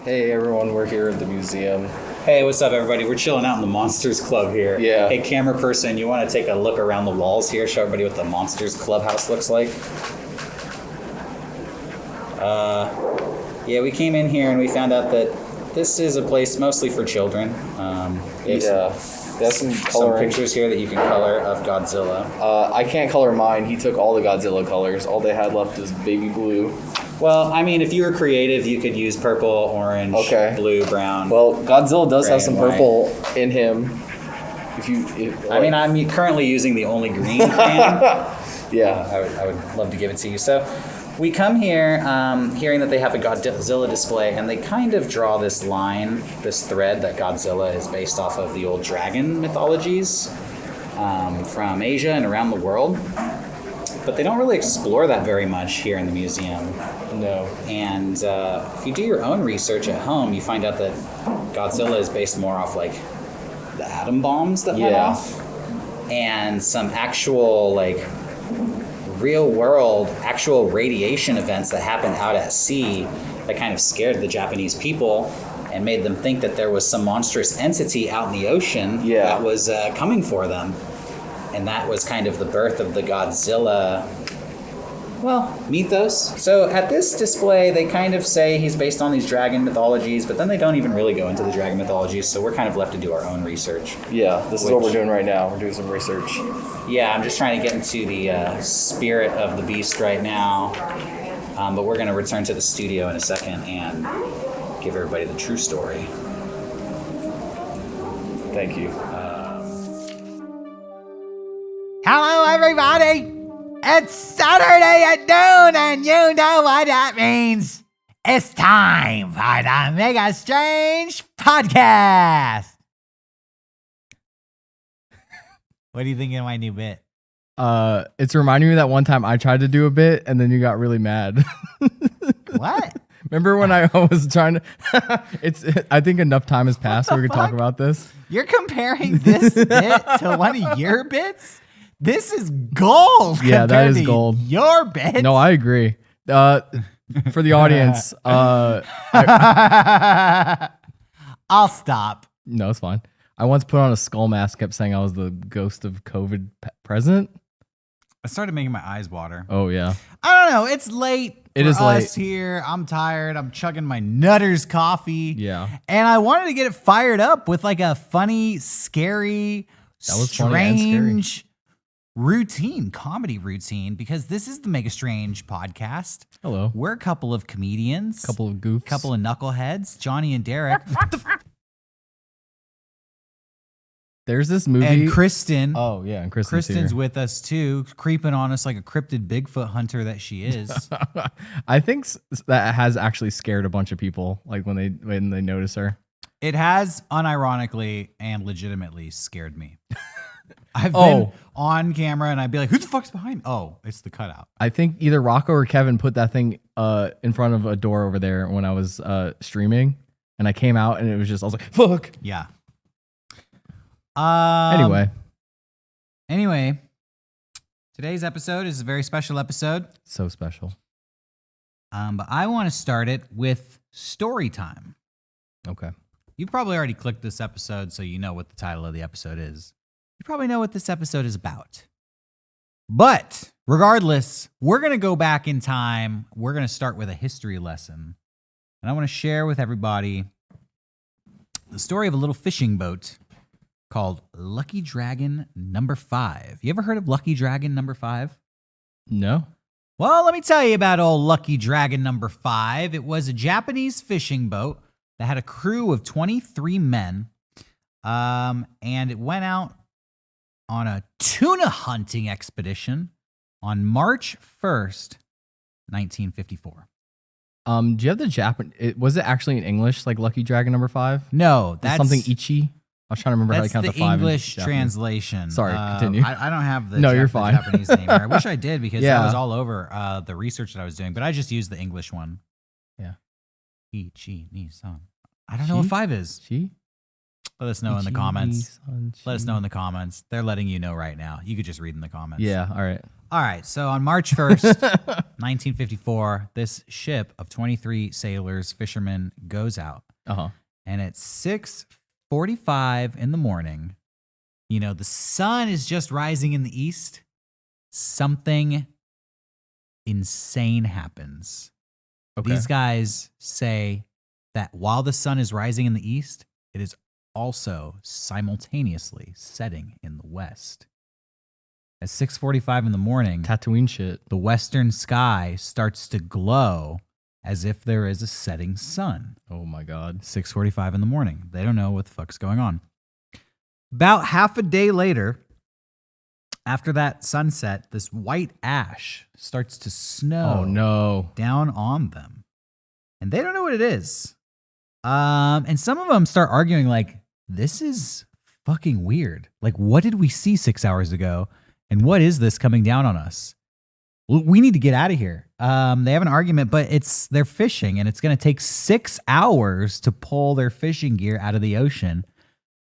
Hey everyone, we're here at the museum. Hey, what's up, everybody? We're chilling out in the Monsters Club here. Yeah. Hey, camera person, you want to take a look around the walls here? Show everybody what the Monsters Clubhouse looks like. Yeah, we came in here and we found out that this is a place mostly for children. There's some coloring. Some pictures here that you can color of Godzilla. I can't color mine. He took all the Godzilla colors. All they had left is baby blue. Well, I mean, if you were creative, you could use purple, orange, blue, brown. Well, Godzilla does have some gray and purple in him. I'm currently using the only green can. Yeah. I would love to give it to you. So we come here hearing that they have a Godzilla display, and they kind of draw this line, this thread that Godzilla is based off of the old dragon mythologies from Asia and around the world. But they don't really explore that very much here in the museum. No. And if you do your own research at home, you find out that Godzilla is based more off like the atom bombs that went off, and some actual real world actual radiation events that happened out at sea that kind of scared the Japanese people and made them think that there was some monstrous entity out in the ocean that was coming for them. And that was kind of the birth of the Godzilla, mythos. So at this display, they kind of say he's based on these dragon mythologies, but then they don't even really go into the dragon mythologies, so we're kind of left to do our own research. Yeah, this is what we're doing right now. We're doing some research. Yeah, I'm just trying to get into the spirit of the beast right now, but we're going to return to the studio in a second and give everybody the true story. Thank you. Hello, everybody. It's Saturday at noon, and you know what that means. It's time for the Mega Strange Podcast. What do you think of my new bit? It's reminding me that one time I tried to do a bit, and then you got really mad. What? Remember when I was trying to... I think enough time has passed so we could talk about this. You're comparing this bit to one of your bits? This is gold. Yeah, that is gold. Your bit. No, I agree. For the audience, I'll stop. No, it's fine. I once put on a skull mask, kept saying I was the ghost of COVID present. I started making my eyes water. Oh, yeah. I don't know. It's late. It is late here. I'm tired. I'm chugging my Nutter's coffee. Yeah. And I wanted to get it fired up with like a funny, scary, strange comedy routine, because this is the Mega Strange Podcast. Hello. We're a couple of comedians. Couple of goofs. Couple of knuckleheads. Johnny and Derek. There's this movie. And Kristen. Oh, yeah. And Kristen's with us too, creeping on us like a cryptid Bigfoot hunter that she is. I think that has actually scared a bunch of people, like when they notice her. It has unironically and legitimately scared me. I've been on camera and I'd be like, who the fuck's behind me? Oh, it's the cutout. I think either Rocco or Kevin put that thing in front of a door over there when I was streaming, and I came out and it was just, I was like, fuck. Yeah. Anyway, today's episode is a very special episode. So special. But I want to start it with story time. Okay. You've probably already clicked this episode, so you know what the title of the episode is. You probably know what this episode is about. But regardless, we're going to go back in time. We're going to start with a history lesson. And I want to share with everybody the story of a little fishing boat called Lucky Dragon Number 5. You ever heard of Lucky Dragon Number 5? No. Well, let me tell you about old Lucky Dragon Number 5. It was a Japanese fishing boat that had a crew of 23 men. And it went out on a tuna hunting expedition on March 1st, 1954. Do you have the Japan? Was it actually in English, like Lucky Dragon Number 5? No, that's something Ichi. I was trying to remember how to count to 5. That's the English translation. Sorry, continue. I don't have the you're fine. Japanese name here. I wish I did, because that was all over the research that I was doing, but I just used the English one. Yeah. Ichi, ni, san. I don't know what 5 is. Chi? Let us know in the comments. Let us know in the comments. They're letting you know right now. You could just read in the comments. Yeah, all right. All right. So on March 1st, 1954, this ship of 23 sailors, fishermen, goes out. Uh-huh. And at 6:45 in the morning, you know, the sun is just rising in the east. Something insane happens. Okay. These guys say that while the sun is rising in the east, it is also simultaneously setting in the west. At 6:45 in the morning, Tatooine shit. the western sky starts to glow as if there is a setting sun. Oh my God. 6:45 in the morning. They don't know what the fuck's going on. About half a day later, after that sunset, this white ash starts to snow Oh no. down on them. And they don't know what it is. And some of them start arguing like, this is fucking weird. Like, what did we see 6 hours ago? And what is this coming down on us? We need to get out of here. They have an argument, but they're fishing, and it's going to take 6 hours to pull their fishing gear out of the ocean.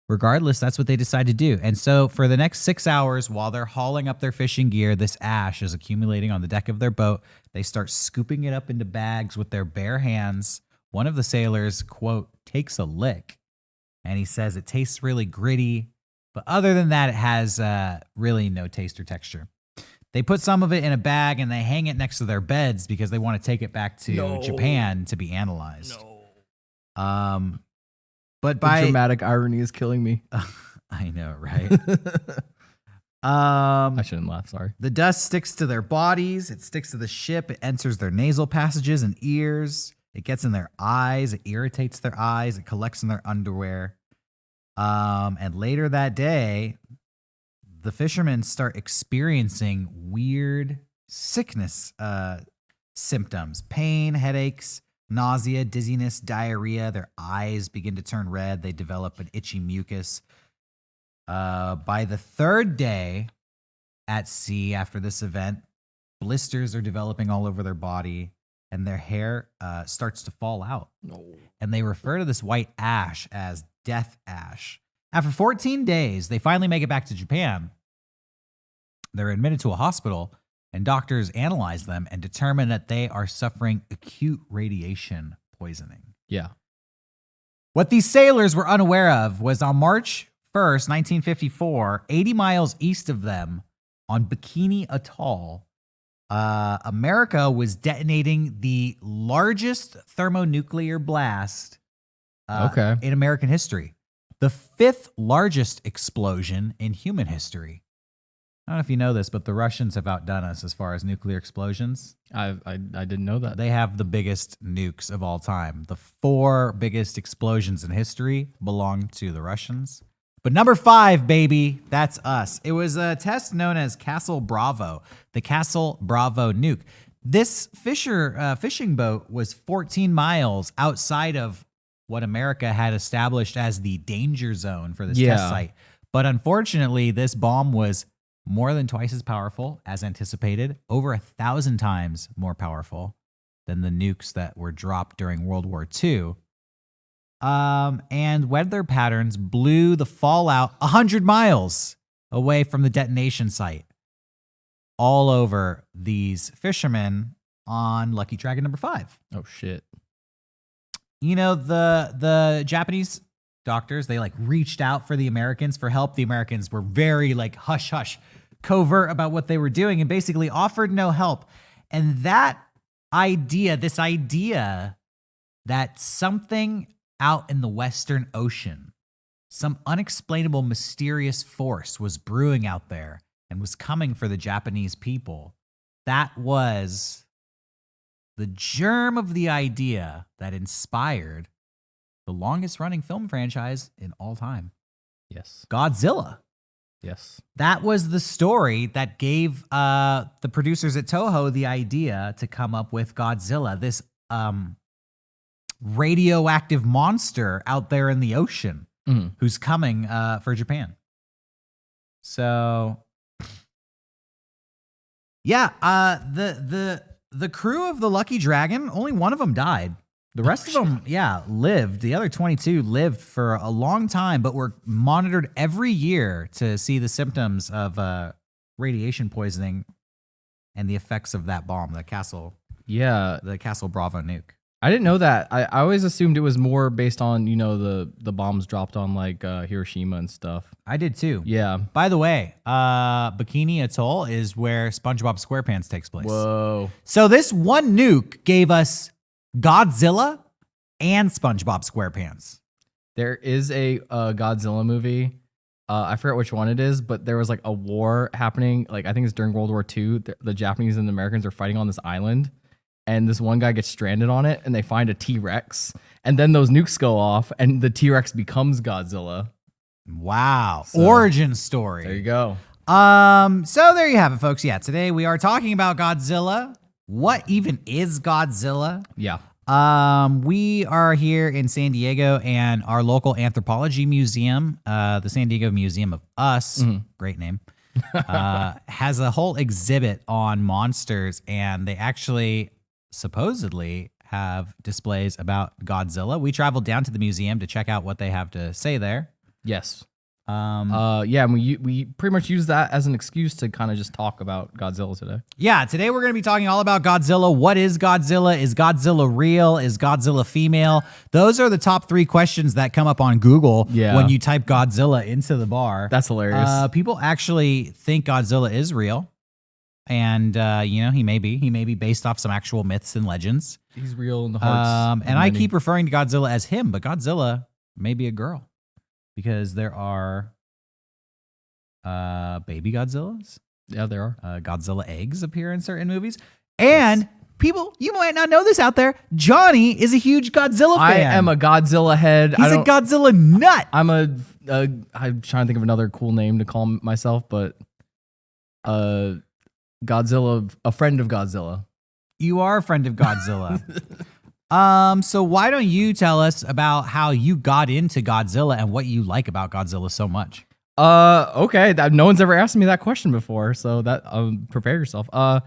Regardless, that's what they decide to do. And so for the next 6 hours, while they're hauling up their fishing gear, this ash is accumulating on the deck of their boat. They start scooping it up into bags with their bare hands. One of the sailors, quote, takes a lick, and he says it tastes really gritty. But other than that, it has really no taste or texture. They put some of it in a bag and they hang it next to their beds because they want to take it back to Japan to be analyzed. But The dramatic irony is killing me. I know, right? I shouldn't laugh, sorry. The dust sticks to their bodies. It sticks to the ship. It enters their nasal passages and ears. It gets in their eyes. It irritates their eyes. It collects in their underwear. And later that day, the fishermen start experiencing weird sickness symptoms, pain, headaches, nausea, dizziness, diarrhea. Their eyes begin to turn red. They develop an itchy mucus. By the third day at sea after this event, blisters are developing all over their body and their hair starts to fall out. And they refer to this white ash as death ash. After 14 days, they finally make it back to Japan. They're admitted to a hospital, and doctors analyze them and determine that they are suffering acute radiation poisoning. Yeah. What these sailors were unaware of was on March 1st, 1954, 80 miles east of them on Bikini Atoll, America was detonating the largest thermonuclear blast in American history. The 5th largest explosion in human history. I don't know if you know this, but the Russians have outdone us as far as nuclear explosions. I didn't know that. They have the biggest nukes of all time. The 4 biggest explosions in history belong to the Russians. But number 5, baby, that's us. It was a test known as Castle Bravo, the Castle Bravo nuke. This fishing boat was 14 miles outside of what America had established as the danger zone for this test site. But unfortunately, this bomb was more than twice as powerful as anticipated, over 1,000 times more powerful than the nukes that were dropped during World War II. And weather patterns blew the fallout 100 miles away from the detonation site, all over these fishermen on Lucky Dragon number 5. Oh, shit. You know, the Japanese doctors, they like reached out for the Americans for help. The Americans were very like hush hush, covert about what they were doing and basically offered no help. And this idea that something out in the Western Ocean, some unexplainable mysterious force was brewing out there and was coming for the Japanese people, that was the germ of the idea that inspired the longest running film franchise in all time. Yes. Godzilla. Yes. That was the story that gave the producers at Toho the idea to come up with Godzilla, this radioactive monster out there in the ocean who's coming for Japan. So, yeah, the crew of the Lucky Dragon, only one of them died. The rest of them, lived. The other 22 lived for a long time, but were monitored every year to see the symptoms of radiation poisoning and the effects of that bomb, the Castle Bravo nuke. I didn't know that. I always assumed it was more based on, the bombs dropped on like Hiroshima and stuff. I did too. Yeah. By the way, Bikini Atoll is where SpongeBob SquarePants takes place. Whoa. So this one nuke gave us Godzilla and SpongeBob SquarePants. There is a Godzilla movie. I forget which one it is, but there was like a war happening. Like I think it's during World War II. The Japanese and the Americans are fighting on this island, and this one guy gets stranded on it, and they find a T-Rex, and then those nukes go off, and the T-Rex becomes Godzilla. Wow. So, origin story. There you go. So there you have it, folks. Yeah, today we are talking about Godzilla. What even is Godzilla? Yeah. We are here in San Diego, and our local anthropology museum, the San Diego Museum of Us, great name, has a whole exhibit on monsters, and they actually supposedly have displays about Godzilla. We traveled down to the museum to check out what they have to say there. Yes. And we pretty much use that as an excuse to kind of just talk about Godzilla today. Yeah, today we're going to be talking all about Godzilla. What is Godzilla? Is Godzilla real? Is Godzilla female? Those are the top 3 questions that come up on Google when you type Godzilla into the bar. That's hilarious. People actually think Godzilla is real. And, he may be based off some actual myths and legends. He's real in the hearts. And I keep referring to Godzilla as him, but Godzilla may be a girl. Because there are baby Godzillas. Yeah, there are. Godzilla eggs appear in certain movies. And people, you might not know this out there, Johnny is a huge Godzilla fan. I am a Godzilla head. He's a Godzilla nut. I'm trying to think of another cool name to call myself, but Godzilla, a friend of Godzilla. You are a friend of Godzilla. So why don't you tell us about how you got into Godzilla and what you like about Godzilla so much? Okay. No one's ever asked me that question before, so that prepare yourself. How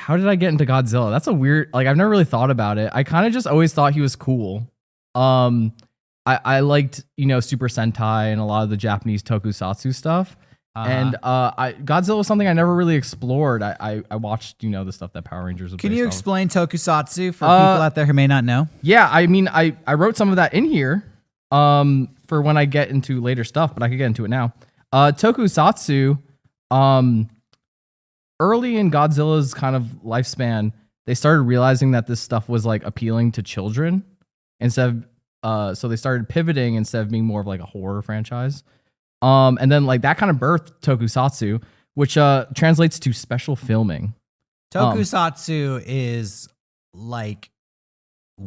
did I get into Godzilla? That's a weird, I've never really thought about it. I kind of just always thought he was cool. I liked, Super Sentai and a lot of the Japanese tokusatsu stuff. And Godzilla was something I never really explored. I watched, the stuff that Power Rangers was Can you based explain tokusatsu for people out there who may not know? Yeah, I mean, I wrote some of that in here for when I get into later stuff, but I could get into it now. Tokusatsu, early in Godzilla's kind of lifespan, they started realizing that this stuff was appealing to children instead of, so they started pivoting instead of being more of a horror franchise. And then that kind of birthed tokusatsu, which translates to special filming. Tokusatsu is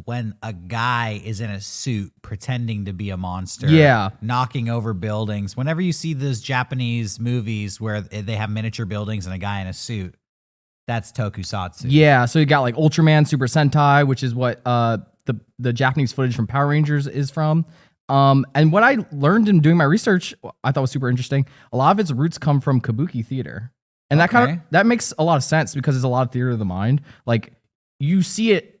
when a guy is in a suit pretending to be a monster. Yeah. Knocking over buildings. Whenever you see those Japanese movies where they have miniature buildings and a guy in a suit, that's tokusatsu. Yeah, so you got Ultraman, Super Sentai, which is what the Japanese footage from Power Rangers is from. And what I learned in doing my research, I thought was super interesting. A lot of its roots come from kabuki theater. And that makes a lot of sense because there's a lot of theater of the mind. You see it,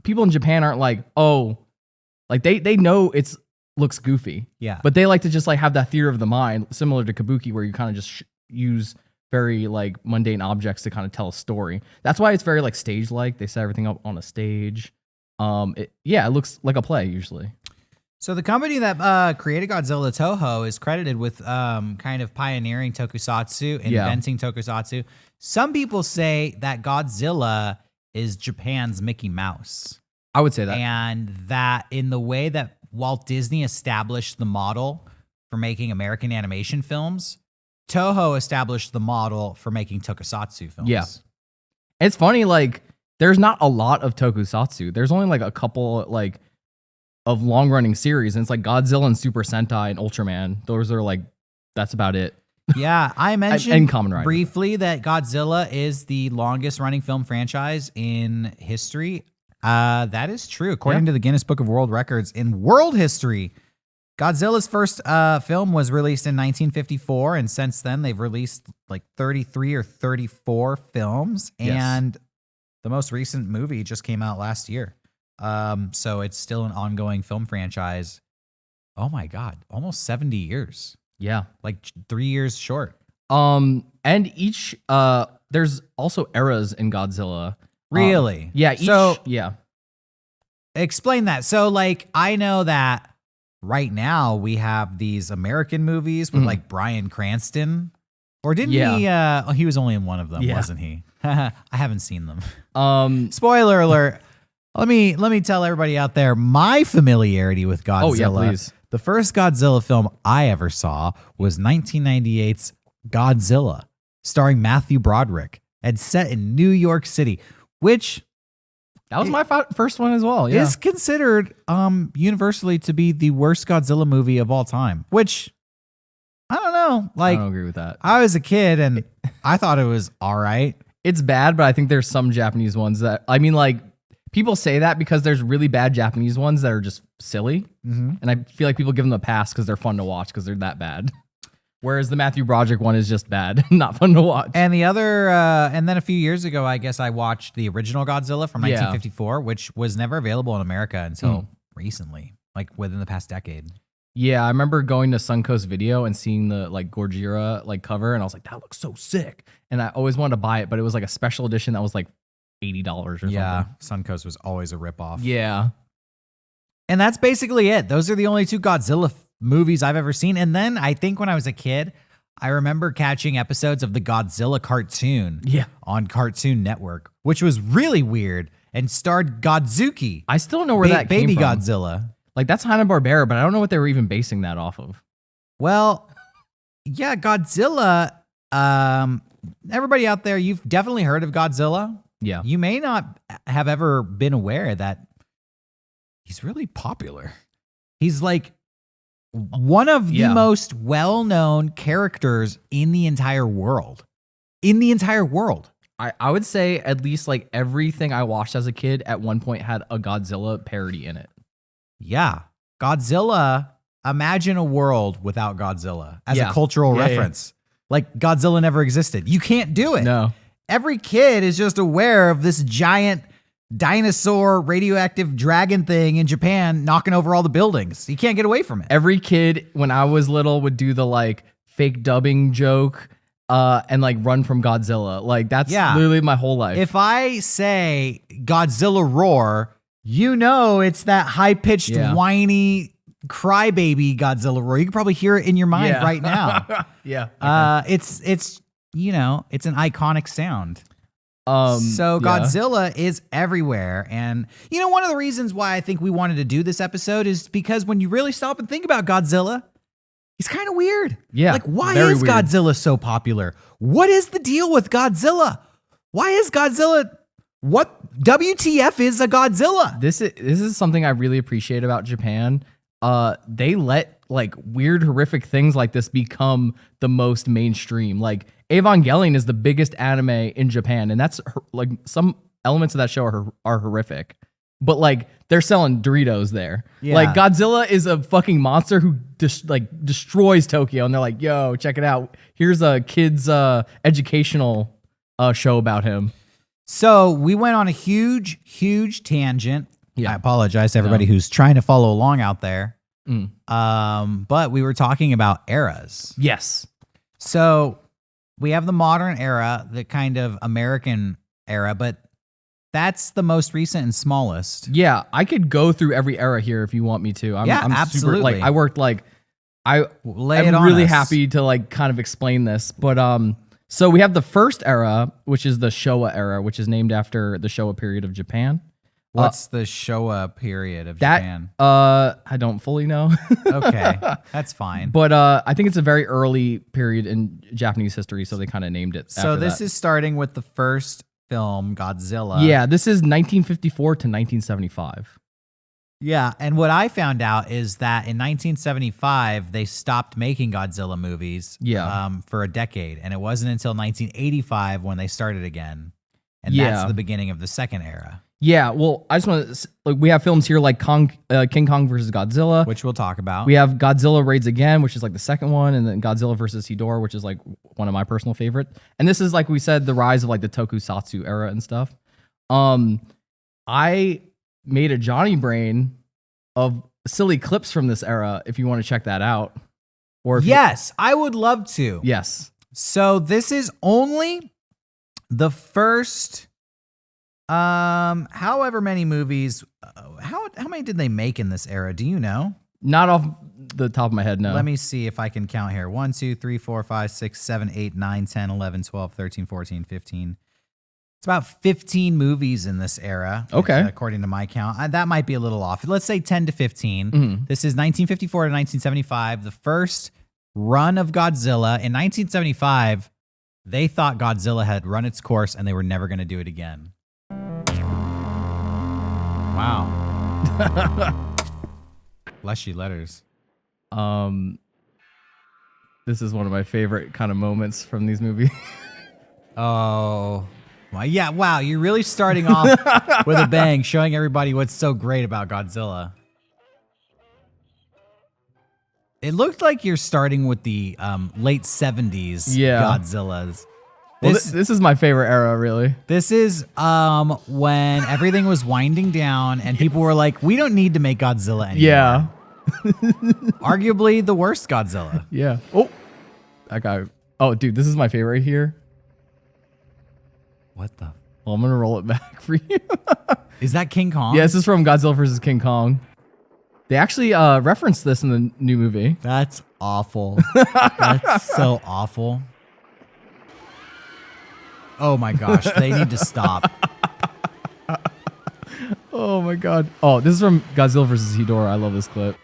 people in Japan aren't they know looks goofy. Yeah. But they like to just have that theater of the mind, similar to kabuki, where you kind of just use very mundane objects to kind of tell a story. That's why it's very stage-like. They set everything up on a stage. It looks like a play usually. So the company that created Godzilla, Toho, is credited with kind of pioneering tokusatsu, inventing tokusatsu. Some people say that Godzilla is Japan's Mickey Mouse. I would say that. And that in the way that Walt Disney established the model for making American animation films, Toho established the model for making tokusatsu films. Yeah. It's funny, there's not a lot of tokusatsu. There's only a couple of long-running series, and it's Godzilla and Super Sentai and Ultraman. Those are that's about it. Yeah, I mentioned and Kamen Rider. Briefly that Godzilla is the longest-running film franchise in history. That is true. According to the Guinness Book of World Records, in world history, Godzilla's first film was released in 1954, and since then they've released 33 or 34 films, and The most recent movie just came out last year. So it's still an ongoing film franchise. Oh my God, almost 70 years. Yeah. Like 3 years short. And each there's also eras in Godzilla. Really? Yeah. Yeah. Explain that. So like, I know that right now we have these American movies with like Bryan Cranston. Or didn't he was only in one of them, wasn't he? I haven't seen them. Spoiler alert. Let me tell everybody out there my familiarity with Godzilla. Oh, yeah, please. The first Godzilla film I ever saw was 1998's Godzilla, starring Matthew Broderick and set in New York City, which that was my first one as well. Yeah. is considered universally to be the worst Godzilla movie of all time, which I don't know. Like, I don't agree with that. I was a kid and I thought it was all right. It's bad, but I think there's some Japanese ones that, I mean, like, people say that because there's really bad Japanese ones that are just silly. And I feel like people give them a pass because they're fun to watch because they're that bad. Whereas the Matthew Broderick one is just bad, not fun to watch. And the other, and then a few years ago, I guess I watched the original Godzilla from 1954, which was never available in America until recently, like within the past decade. Yeah, I remember going to Suncoast Video and seeing the like Gojira like cover, and I was like, that looks so sick. And I always wanted to buy it, but it was like a special edition that was like $80 or something. Yeah, Suncoast was always a ripoff. Yeah. And that's basically it. Those are the only two Godzilla movies I've ever seen. And then I think when I was a kid, I remember catching episodes of the Godzilla cartoon on Cartoon Network, which was really weird and starred Godzuki. I still don't know where that came Baby from. Godzilla. Like, that's Hanna-Barbera, but I don't know what they were even basing that off of. Well, yeah, Godzilla. Everybody out there, you've definitely heard of Godzilla. Yeah. You may not have ever been aware that he's really popular. He's like one of the most well-known characters in the entire world. In the entire world. I would say at least like everything I watched as a kid at one point had a Godzilla parody in it. Yeah. Godzilla, imagine a world without Godzilla as a cultural reference. Like Godzilla never existed. You can't do it. No. Every kid is just aware of this giant dinosaur radioactive dragon thing in Japan knocking over all the buildings. You can't get away from it. Every kid when I was little would do the like fake dubbing joke and like run from Godzilla. Like that's literally my whole life. If I say Godzilla roar, you know it's that high-pitched, whiny crybaby Godzilla roar. You can probably hear it in your mind right now. It's you know, it's an iconic sound. So Godzilla is everywhere. And you know, one of the reasons why I think we wanted to do this episode is because when you really stop and think about Godzilla, he's kind of weird. Yeah. Like, why is weird. Godzilla so popular? What is the deal with Godzilla? Why is Godzilla... What WTF is a Godzilla? This is something I really appreciate about Japan. They let like weird, horrific things like this become the most mainstream. Like Evangelion is the biggest anime in Japan, and that's like some elements of that show are horrific. But like they're selling Doritos there. Yeah. Like Godzilla is a fucking monster who destroys Tokyo, and they're like, "Yo, check it out. Here's a kids educational show about him." So we went on a huge, huge tangent. Yeah. I apologize to everybody who's trying to follow along out there. But we were talking about eras. Yes. So we have the modern era, the kind of American era, but that's the most recent and smallest. Yeah, I could go through every era here if you want me to. I'm absolutely. Super, like I worked like I'm really happy to like kind of explain this, but so we have the first era, which is the Showa era, which is named after the Showa period of Japan. What's the Showa period of Japan? I don't fully know. Okay, that's fine. But I think it's a very early period in Japanese history, so they kind of named it. So this is starting with the first film, Godzilla. Yeah, this is 1954 to 1975. Yeah, and what I found out is that in 1975 they stopped making Godzilla movies. For a decade, and it wasn't until 1985 when they started again, and that's the beginning of the second era. Yeah, well, I just want to like we have films here like King Kong versus Godzilla, which we'll talk about. We have Godzilla Raids Again, which is like the second one, and then Godzilla versus Hedorah, which is like one of my personal favorite. And this is like we said, the rise of like the Tokusatsu era and stuff. I made a Johnny Brain of silly clips from this era. If you want to check that out, or Yes, I would love to. yes, So this is only the first, however many movies. How many did they make in this era? Do you know? not off the top of my head. No, Let me see if I can count here. 1, 2, 3, 4, 5, 6, 7, 8, 9, 10, 11, 12, 13, 14, 15. It's about 15 movies in this era. Okay. According to my count. That might be a little off. Let's say 10 to 15. This is 1954 to 1975, the first run of Godzilla. In 1975, they thought Godzilla had run its course and they were never going to do it again. Wow. Bless you, letters. This is one of my favorite kind of moments from these movies. Oh, well, yeah. Wow. You're really starting off with a bang, showing everybody what's so great about Godzilla. It looked like you're starting with the late 70s Godzillas. Well, this is my favorite era, really. This is when everything was winding down and people were like, we don't need to make Godzilla anymore. Yeah. Arguably the worst Godzilla. Yeah. Oh, that guy. Oh, dude, this is my favorite here. What the? Well, I'm going to roll it back for you. Is that King Kong? Yeah, this is from Godzilla vs. King Kong. They actually referenced this in the new movie. That's awful. That's so awful. Oh my gosh, they need to stop. Oh my god. Oh, this is from Godzilla vs. Hedorah. I love this clip.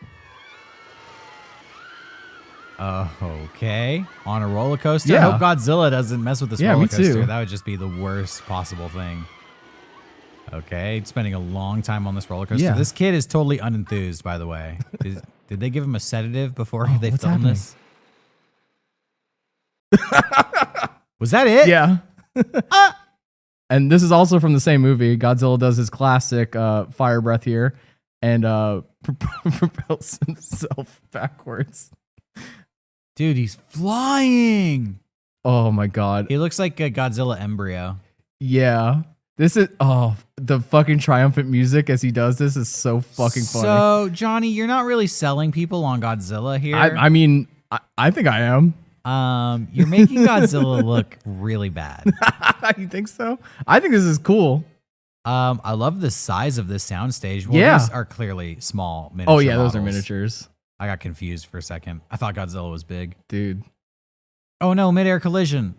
Okay. On a roller coaster? Yeah. I hope Godzilla doesn't mess with this Yeah, roller me coaster. too. That would just be the worst possible thing. Okay, spending a long time on this roller coaster. Yeah. This kid is totally unenthused, by the way. Did they give him a sedative before they what's filmed happening? this? Was that it? Yeah. And this is also from the same movie. Godzilla does his classic fire breath here and propels himself backwards. Dude, he's flying. Oh my god. He looks like a Godzilla embryo. Yeah. This is the fucking triumphant music as he does this is so fucking funny. So, Johnny, you're not really selling people on Godzilla here. I mean, I think I am. You're making Godzilla look really bad. You think so? I think this is cool. I love the size of this soundstage. Well, Yeah. these are clearly small miniature Oh yeah, those are models. miniatures. I got confused for a second. I thought Godzilla was big. Dude. Oh no, midair collision.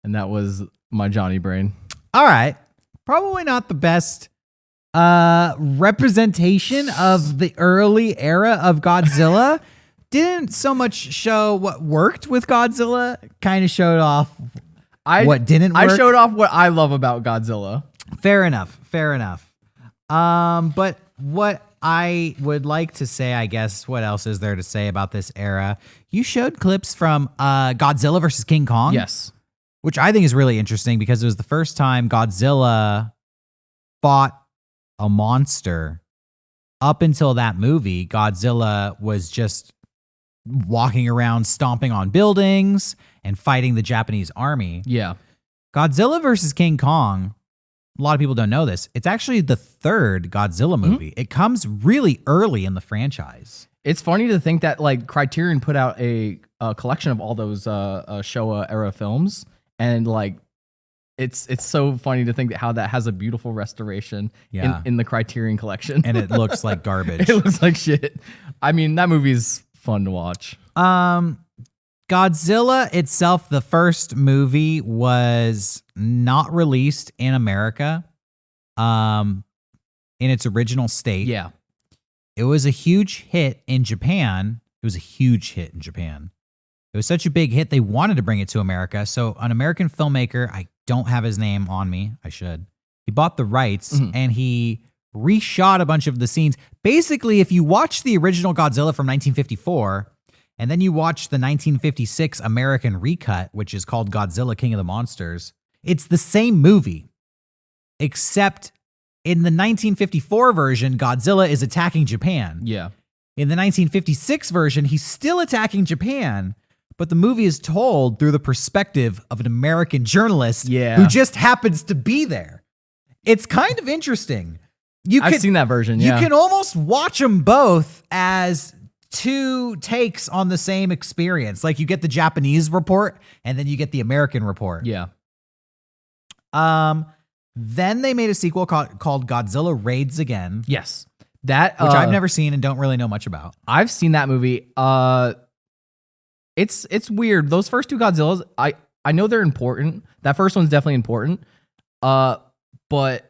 And that was my Johnny brain. All right. Probably not the best representation of the early era of Godzilla. Didn't so much show what worked with Godzilla, kind of showed off what didn't work. I showed off what I love about Godzilla. Fair enough. But what I would like to say, I guess, what else is there to say about this era? You showed clips from Godzilla versus King Kong. Yes. Which I think is really interesting because it was the first time Godzilla fought a monster. Up until that movie, Godzilla was just walking around stomping on buildings and fighting the Japanese army. Yeah. Godzilla versus King Kong, a lot of people don't know this. It's actually the third Godzilla movie. It comes really early in the franchise. It's funny to think that like Criterion put out a collection of all those Showa era films, and like it's so funny to think that how that has a beautiful restoration in the Criterion collection. And it looks like garbage. It looks like shit. I mean, that movie's fun to watch. Godzilla itself, the first movie, was not released in America in its original state. Yeah. It was a huge hit in Japan. It was such a big hit, they wanted to bring it to America. So an American filmmaker, I don't have his name on me. I should. He bought the rights and he reshot a bunch of the scenes. Basically, if you watch the original Godzilla from 1954, and then you watch the 1956 American recut, which is called Godzilla King of the Monsters, it's the same movie, except in the 1954 version, Godzilla is attacking Japan. Yeah. In the 1956 version, he's still attacking Japan, but the movie is told through the perspective of an American journalist who just happens to be there. It's kind of interesting. I've seen that version. You Yeah. can almost watch them both as two takes on the same experience. Like you get the Japanese report and then you get the American report. Yeah. Then they made a sequel called Godzilla Raids Again, Yes. That which I've never seen and don't really know much about. I've seen that movie. It's weird. Those first two Godzillas, I know they're important. That first one's definitely important. But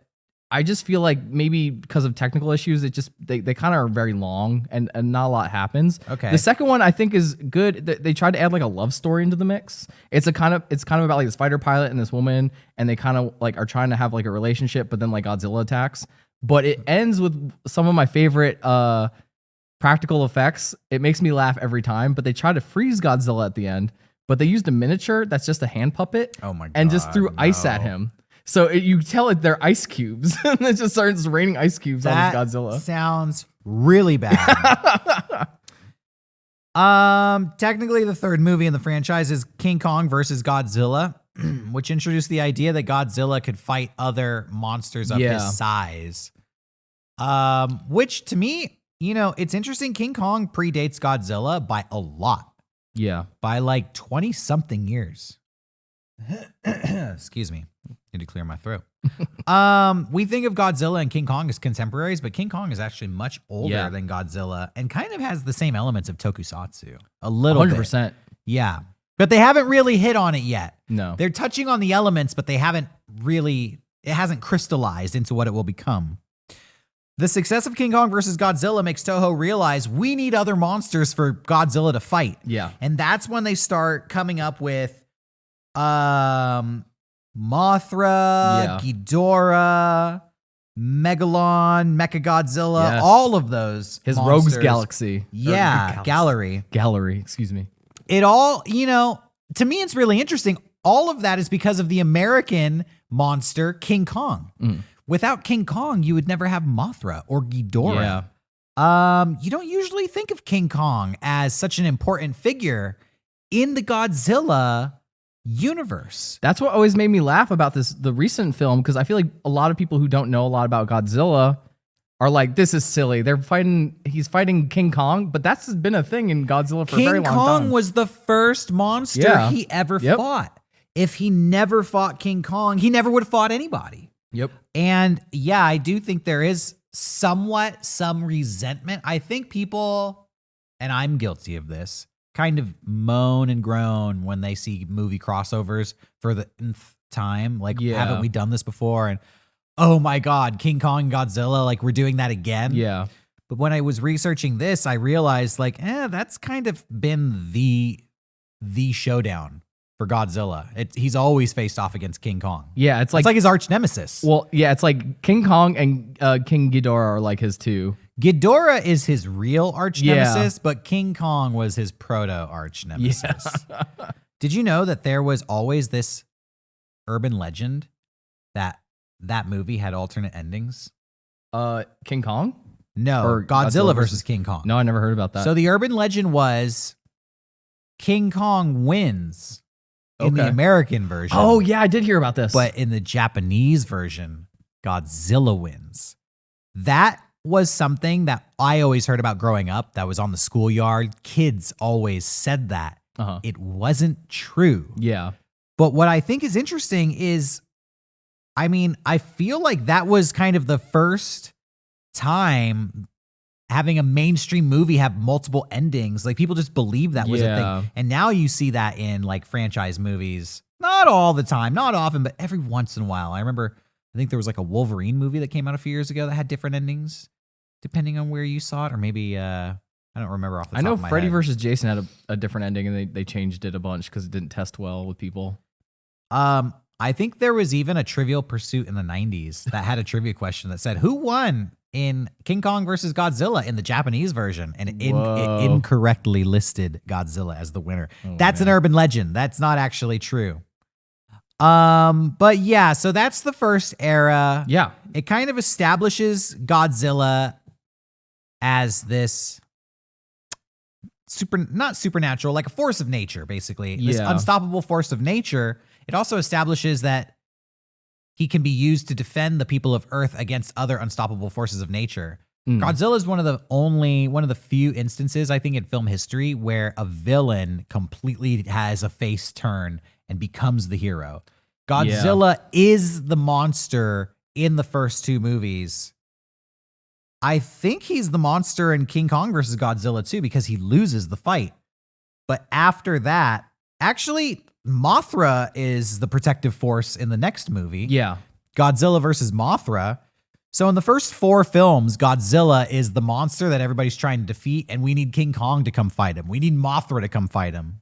I just feel like maybe because of technical issues, it just they kind of are very long and not a lot happens. Okay. The second one I think is good. They tried to add like a love story into the mix. It's kind of about like this fighter pilot and this woman, and they kind of like are trying to have like a relationship, but then like Godzilla attacks. But it ends with some of my favorite practical effects. It makes me laugh every time. But they try to freeze Godzilla at the end, but they used a miniature that's just a hand puppet. Oh my And just God, threw ice no. at him. So you tell they're ice cubes, and it just starts raining ice cubes on That this Godzilla. sounds really bad. Technically, the third movie in the franchise is King Kong versus Godzilla, which introduced the idea that Godzilla could fight other monsters of his size. Which to me, it's interesting. King Kong predates Godzilla by a lot, Yeah. by like 20 something years. Excuse me. Need to clear my throat. We think of Godzilla and King Kong as contemporaries, but King Kong is actually much older than Godzilla and kind of has the same elements of tokusatsu. A little 100%. bit. Yeah. But they haven't really hit on it yet. No. They're touching on the elements, but they haven't really, it hasn't crystallized into what it will become. The success of King Kong versus Godzilla makes Toho realize we need other monsters for Godzilla to fight. Yeah. And that's when they start coming up with Mothra, Ghidorah, Megalon, Mechagodzilla, all of those. His monsters. Rogues Galaxy. Yeah, Gallery. Gallery, excuse me. It all, to me, it's really interesting. All of that is because of the American monster, King Kong. Without King Kong, you would never have Mothra or Ghidorah. You don't usually think of King Kong as such an important figure in the Godzilla universe. That's what always made me laugh about the recent film, because I feel like a lot of people who don't know a lot about Godzilla are like, this is silly. He's fighting King Kong, but that's been a thing in Godzilla for a very long time. King Kong was the first monster he ever Yep. fought. If he never fought King Kong, he never would have fought anybody. Yep. And yeah, I do think there is somewhat some resentment. I think people, and I'm guilty of this, kind of moan and groan when they see movie crossovers for the nth time. Like, haven't we done this before? And oh my God, King Kong and Godzilla, like we're doing that again. Yeah. But when I was researching this, I realized like, that's kind of been the showdown for Godzilla. He's always faced off against King Kong. Yeah, it's like his arch nemesis. Well, yeah, it's like King Kong and King Ghidorah are like his two. Ghidorah is his real arch nemesis, but King Kong was his proto arch nemesis. Did you know that there was always this urban legend that movie had alternate endings? King Kong? No, Or Godzilla versus King Kong. No, I never heard about that. So the urban legend was King Kong wins in the American version. Oh, yeah, I did hear about this. But in the Japanese version, Godzilla wins. That was something that I always heard about growing up. That was on the schoolyard. Kids always said that. It wasn't true. Yeah. But what I think is interesting is, I feel like that was kind of the first time having a mainstream movie have multiple endings. Like people just believe that was a thing. And now you see that in like franchise movies. Not all the time, not often, but every once in a while. I think there was like a Wolverine movie that came out a few years ago that had different endings depending on where you saw it, or maybe I don't remember off the top of my head. I know Freddy versus Jason had a different ending, and they changed it a bunch because it didn't test well with people. I think there was even a Trivial Pursuit in the 90s that had a trivia question that said, who won in King Kong versus Godzilla in the Japanese version? And it incorrectly listed Godzilla as the winner. That's an urban legend. That's not actually true. But yeah, so that's the first era. Yeah. It kind of establishes Godzilla as this not supernatural, like a force of nature, basically. This unstoppable force of nature. It also establishes that he can be used to defend the people of Earth against other unstoppable forces of nature. Godzilla is one of the few instances, I think, in film history where a villain completely has a face turn and becomes the hero. Godzilla is the monster in the first two movies. I think he's the monster in King Kong versus Godzilla too, because he loses the fight. But after that, actually, Mothra is the protective force in the next movie. Yeah. Godzilla versus Mothra. So in the first four films, Godzilla is the monster that everybody's trying to defeat, and we need King Kong to come fight him. We need Mothra to come fight him.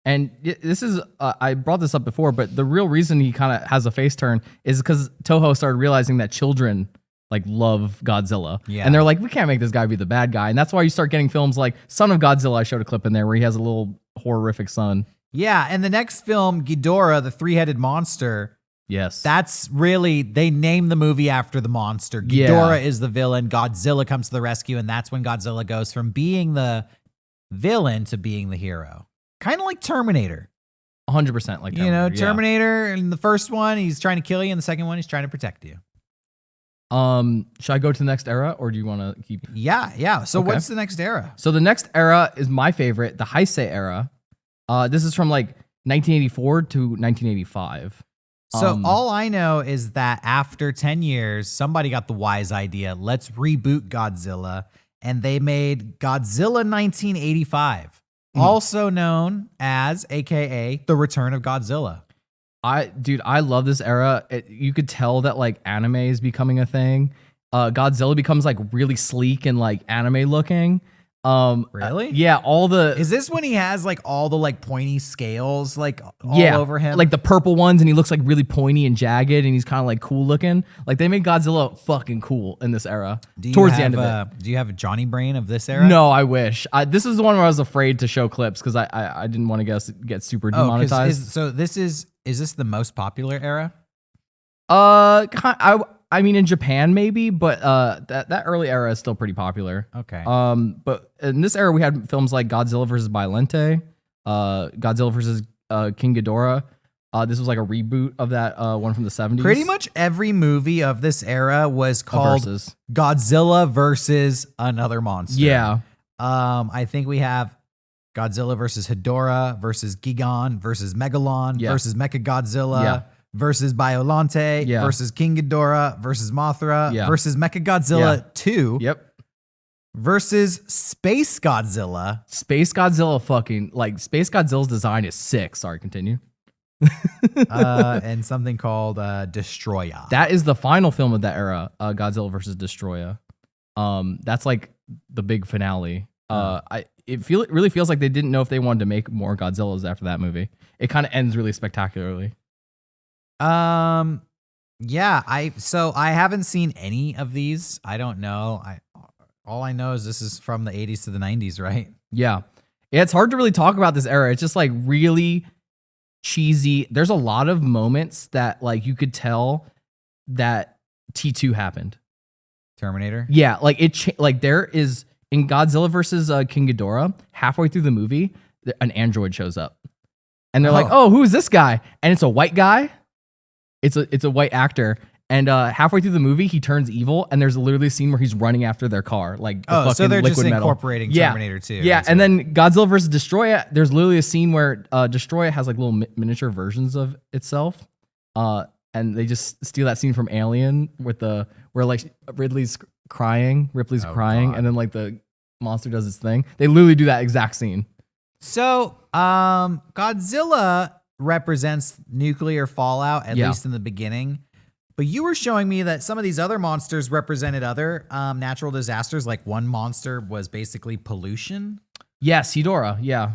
And this is, I brought this up before, but the real reason he kind of has a face turn is because Toho started realizing that children like love Godzilla. Yeah. And they're like, we can't make this guy be the bad guy. And that's why you start getting films like Son of Godzilla. I showed a clip in there where he has a little horrific son. Yeah, and the next film, Ghidorah, the three-headed monster, Yes. that's really, they name the movie after the monster. Ghidorah is the villain. Godzilla comes to the rescue, and that's when Godzilla goes from being the villain to being the hero. Kind of like Terminator. 100% like Terminator. You know, Terminator in the first one, he's trying to kill you. In the second one, he's trying to protect you. Should I go to the next era, or do you want to keep? Yeah. So Okay. what's the next era? So the next era is my favorite, the Heisei era. This is from like 1984 to 1985. So all I know is that after 10 years, somebody got the wise idea, let's reboot Godzilla, and they made Godzilla 1985, also known as, AKA, The Return of Godzilla. I love this era. You could tell that like anime is becoming a thing. Godzilla becomes like really sleek and like anime looking. Really? Yeah, all the Is this when he has like all the like pointy scales like all over him? like the purple ones, and he looks like really pointy and jagged, and he's kind of like cool looking. Like they made Godzilla fucking cool in this era. Towards the end of it. Do you have a Johnny Brain of this era? No, I wish. This is the one where I was afraid to show clips because I didn't want to get super demonetized. So is this the most popular era? I mean, in Japan maybe, but that early era is still pretty popular. Okay. But in this era we had films like Godzilla versus Violente, Godzilla versus King Ghidorah. This was like a reboot of that one from the 70s. Pretty much every movie of this era was called Versus. Godzilla versus another monster. Yeah. I think we have Godzilla versus Hedorah versus Gigan versus Megalon versus Mechagodzilla versus Biollante versus King Ghidorah versus Mothra versus Mechagodzilla 2 versus Space Godzilla. Space Godzilla fucking, like, Space Godzilla's design is sick. Sorry, continue. And something called Destroya. That is the final film of that era, Godzilla versus Destroya. That's like the big finale. It really feels like they didn't know if they wanted to make more Godzillas after that movie. It kind of ends really spectacularly. Yeah, I haven't seen any of these. I don't know. All I know is this is from the 80s to the 90s, right? Yeah, it's hard to really talk about this era. It's just like really cheesy. There's a lot of moments that like you could tell that T2 happened. Terminator? Yeah, like like there is in Godzilla versus King Ghidorah, halfway through the movie, an android shows up. And they're like, "Oh, who is this guy?" And it's a white guy. It's a white actor. And halfway through the movie, he turns evil, and there's literally a scene where he's running after their car, like so they're just metal. incorporating Terminator 2. Yeah, and then Godzilla versus Destroya, there's literally a scene where Destroya has like little miniature versions of itself, and they just steal that scene from Alien where like Ripley's crying, God. and then like the monster does its thing. They literally do that exact scene. So, Godzilla represents nuclear fallout, at least in the beginning. But you were showing me that some of these other monsters represented other natural disasters. Like one monster was basically pollution. Yes, Hedorah. Yeah.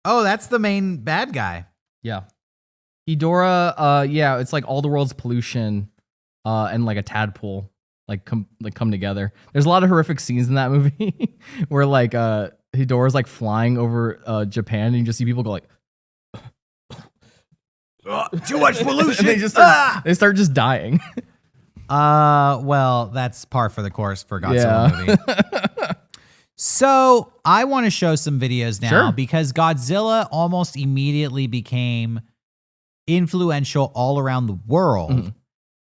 Oh, that's the main bad guy. Yeah. Hedorah, yeah, it's like all the world's pollution and like a tadpole come together. There's a lot of horrific scenes in that movie where like Hedorah's like flying over Japan, and you just see people go like too much pollution. They start just dying. Well, that's par for the course for Godzilla movie. So I want to show some videos now because Godzilla almost immediately became influential all around the world.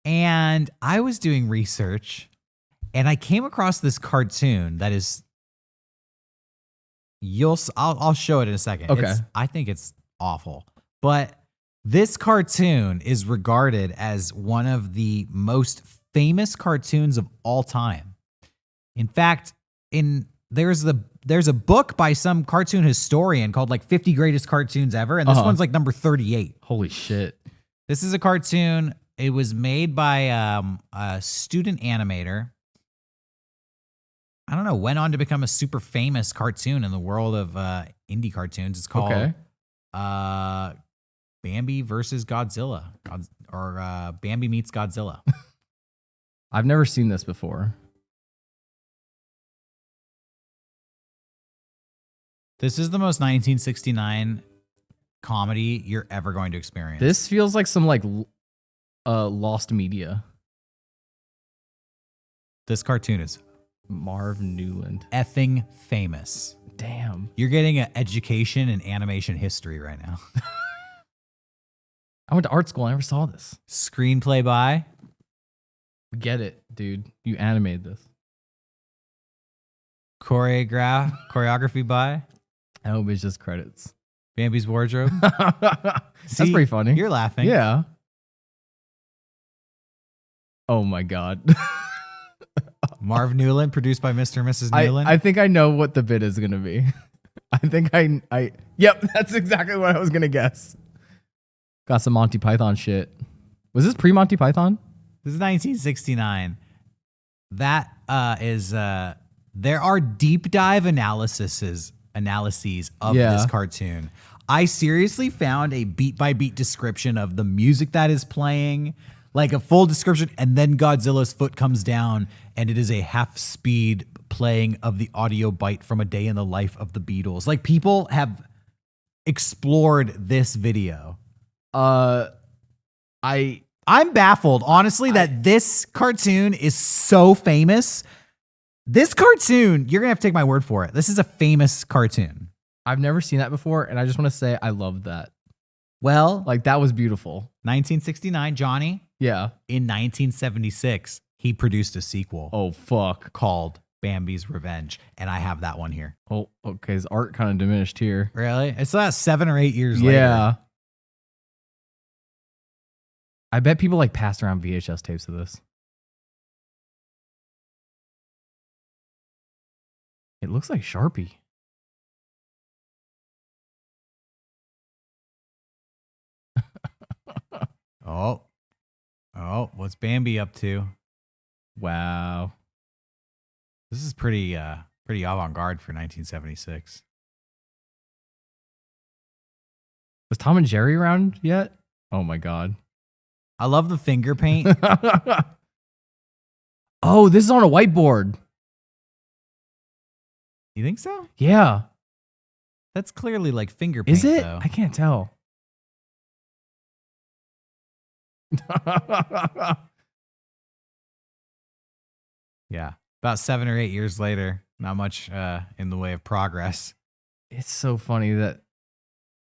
And I was doing research and I came across this cartoon that is I'll show it in a second. Okay. I think it's awful. But this cartoon is regarded as one of the most famous cartoons of all time. In fact, there's a book by some cartoon historian called like 50 Greatest Cartoons Ever, and this one's like number 38. Holy shit. This is a cartoon. It was made by a student animator. I don't know, went on to become a super famous cartoon in the world of indie cartoons. It's called Bambi versus Godzilla, or Bambi meets Godzilla. I've never seen this before. This is the most 1969 comedy you're ever going to experience. This feels like some like lost media. This cartoon is Marv Newland. effing famous. Damn. You're getting an education in animation history right now. I went to art school. I never saw this. Screenplay by Get it, dude. You animated this. choreography by I hope it's just credits. Bambi's Wardrobe. That's See, pretty funny. You're laughing. Yeah. Oh my God. Marv Newland, produced by Mr. and Mrs. Newland. I think I know what the bit is going to be. I think yep, that's exactly what I was going to guess. Got some Monty Python shit. Was this pre-Monty Python? This is 1969. That is there are deep dive analyses of this cartoon. I seriously found a beat by beat description of the music that is playing, like a full description, and then Godzilla's foot comes down and it is a half speed playing of the audio bite from A Day in the Life of the Beatles. Like, people have explored this video. I'm baffled, honestly, that this cartoon is so famous. This cartoon, you're gonna have to take my word for it. This is a famous cartoon. I've never seen that before, and I just want to say I love that. Well, Like, that was beautiful. 1969, Johnny. Yeah. In 1976, he produced a sequel Oh, fuck. called Bambi's Revenge, and I have that one here. Oh, okay. His art kind of diminished here. Really? It's about 7 or 8 years later. Yeah. I bet people like passed around VHS tapes of this. It looks like Sharpie. What's Bambi up to? Wow. This is pretty avant-garde for 1976. Was Tom and Jerry around yet? Oh my God. I love the finger paint. Oh, this is on a whiteboard. You think so? Yeah. That's clearly like finger paint, Is it? though. I can't tell. Yeah. About 7 or 8 years later, not much in the way of progress. It's so funny that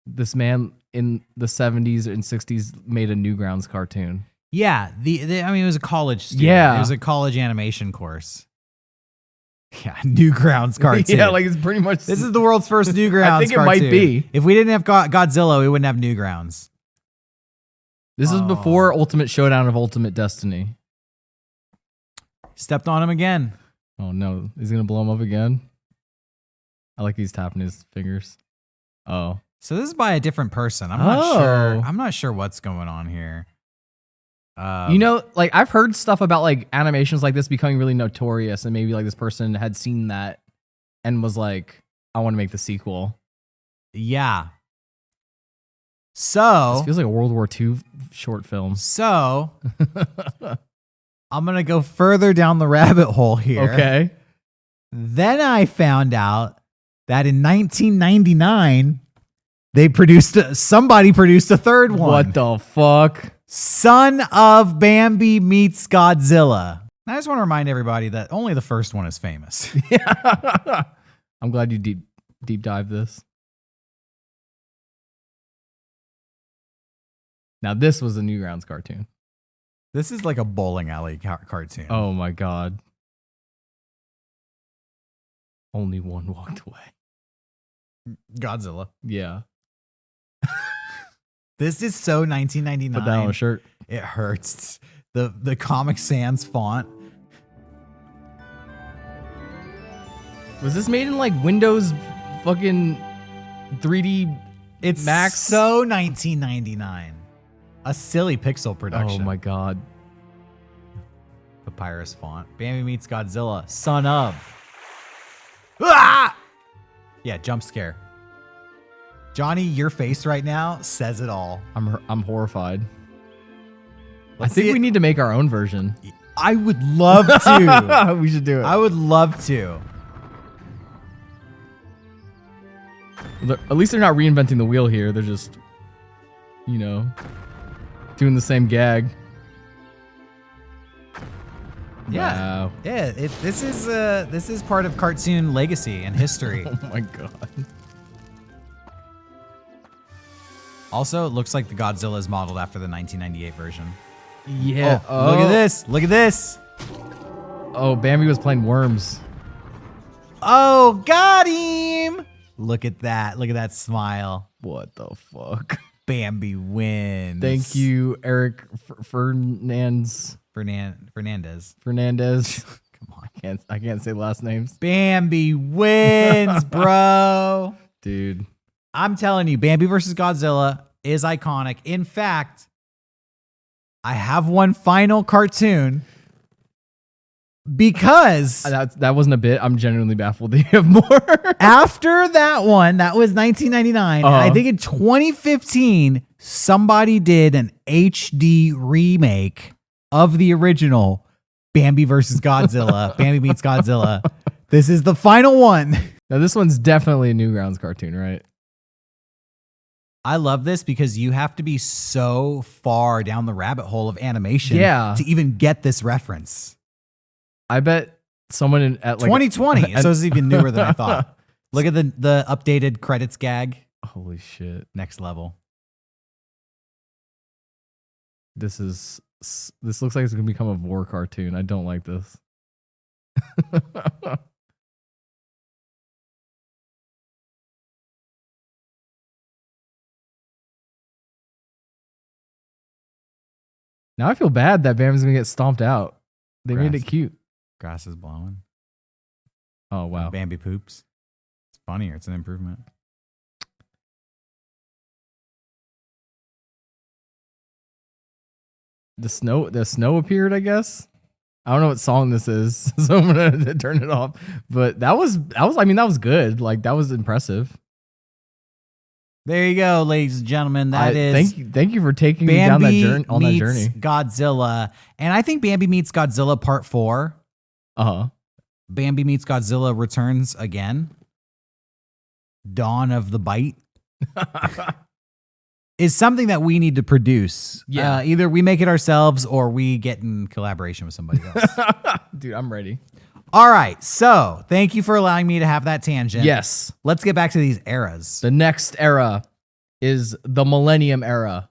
this man in the 70s and 60s made a Newgrounds cartoon. Yeah, I mean, it was a college student. Yeah. It was a college animation course. Yeah, Newgrounds cartoon. Yeah, like it's pretty much. This is the world's first Newgrounds I think it cartoon. might be. If we didn't have Godzilla, we wouldn't have Newgrounds. This is before Ultimate Showdown of Ultimate Destiny. Stepped on him again. Oh no, he's gonna blow him up again. I like he's tapping his fingers. Oh, So this is by a different person. I'm not sure what's going on here. you know, like I've heard stuff about like animations like this becoming really notorious, and maybe like this person had seen that and was like, "I want to make the sequel." Yeah. So This feels like a World War II short film. So I'm gonna go further down the rabbit hole here. Okay. Then I found out that in 1999 somebody produced a third one. What the fuck? Son of Bambi meets Godzilla. I just want to remind everybody that only the first one is famous. Yeah. I'm glad you deep dive this. Now this was a Newgrounds cartoon. This is like a bowling alley cartoon. Oh my god. Only one walked away. Godzilla. Yeah. This is so 1999. Put that on a shirt. It hurts. The Comic Sans font. Was this made in like Windows fucking 3D It's Max? so 1999. A silly pixel production. Oh my god. Papyrus font. Bambi meets Godzilla. Son of. Ah! Yeah, jump scare. Johnny, your face right now says it all. I'm horrified. I Let's think see we it. need to make our own version. I would love to. We should do it. I would love to. At least they're not reinventing the wheel here. They're just, doing the same gag. Yeah. Wow. Yeah, this is part of cartoon legacy and history. Oh my god. Also, it looks like the Godzilla is modeled after the 1998 version. Yeah. Look at this. Look at this. Oh, Bambi was playing worms. Oh, got him. Look at that. Look at that smile. What the fuck? Bambi wins. Thank you, Eric Fernandez. Fernandez. Come on, I can't say last names. Bambi wins, bro. Dude. I'm telling you, Bambi versus Godzilla is iconic. In fact, I have one final cartoon because That wasn't a bit. I'm genuinely baffled that you have more. after that one, that was 1999. Uh-huh. I think in 2015, somebody did an HD remake of the original Bambi versus Godzilla. Bambi meets Godzilla. This is the final one. Now, this one's definitely a Newgrounds cartoon, right? I love this because you have to be so far down the rabbit hole of animation Yeah. to even get this reference. I bet someone at like 2020, so it's even newer than I thought. Look at the updated credits gag. Holy shit. Next level. This looks like it's gonna become a war cartoon. I don't like this. Now I feel bad that Bam's gonna get stomped out. They made Grass. it cute. Grass is blowing. Oh wow. Bambi poops. It's funnier. It's an improvement. The snow appeared, I guess. I don't know what song this is, so I'm gonna turn it off. But that was good. Like that was impressive. There you go, ladies and gentlemen. That is thank you for taking me down that Bambi journey on that meets journey. Godzilla. And I think Bambi meets Godzilla Part 4. Uh-huh. Bambi meets Godzilla returns again. Dawn of the Bite is something that we need to produce. Yeah. Either we make it ourselves or we get in collaboration with somebody else. Dude, I'm ready. All right. So thank you for allowing me to have that tangent. Yes. Let's get back to these eras. The next era is the Millennium era.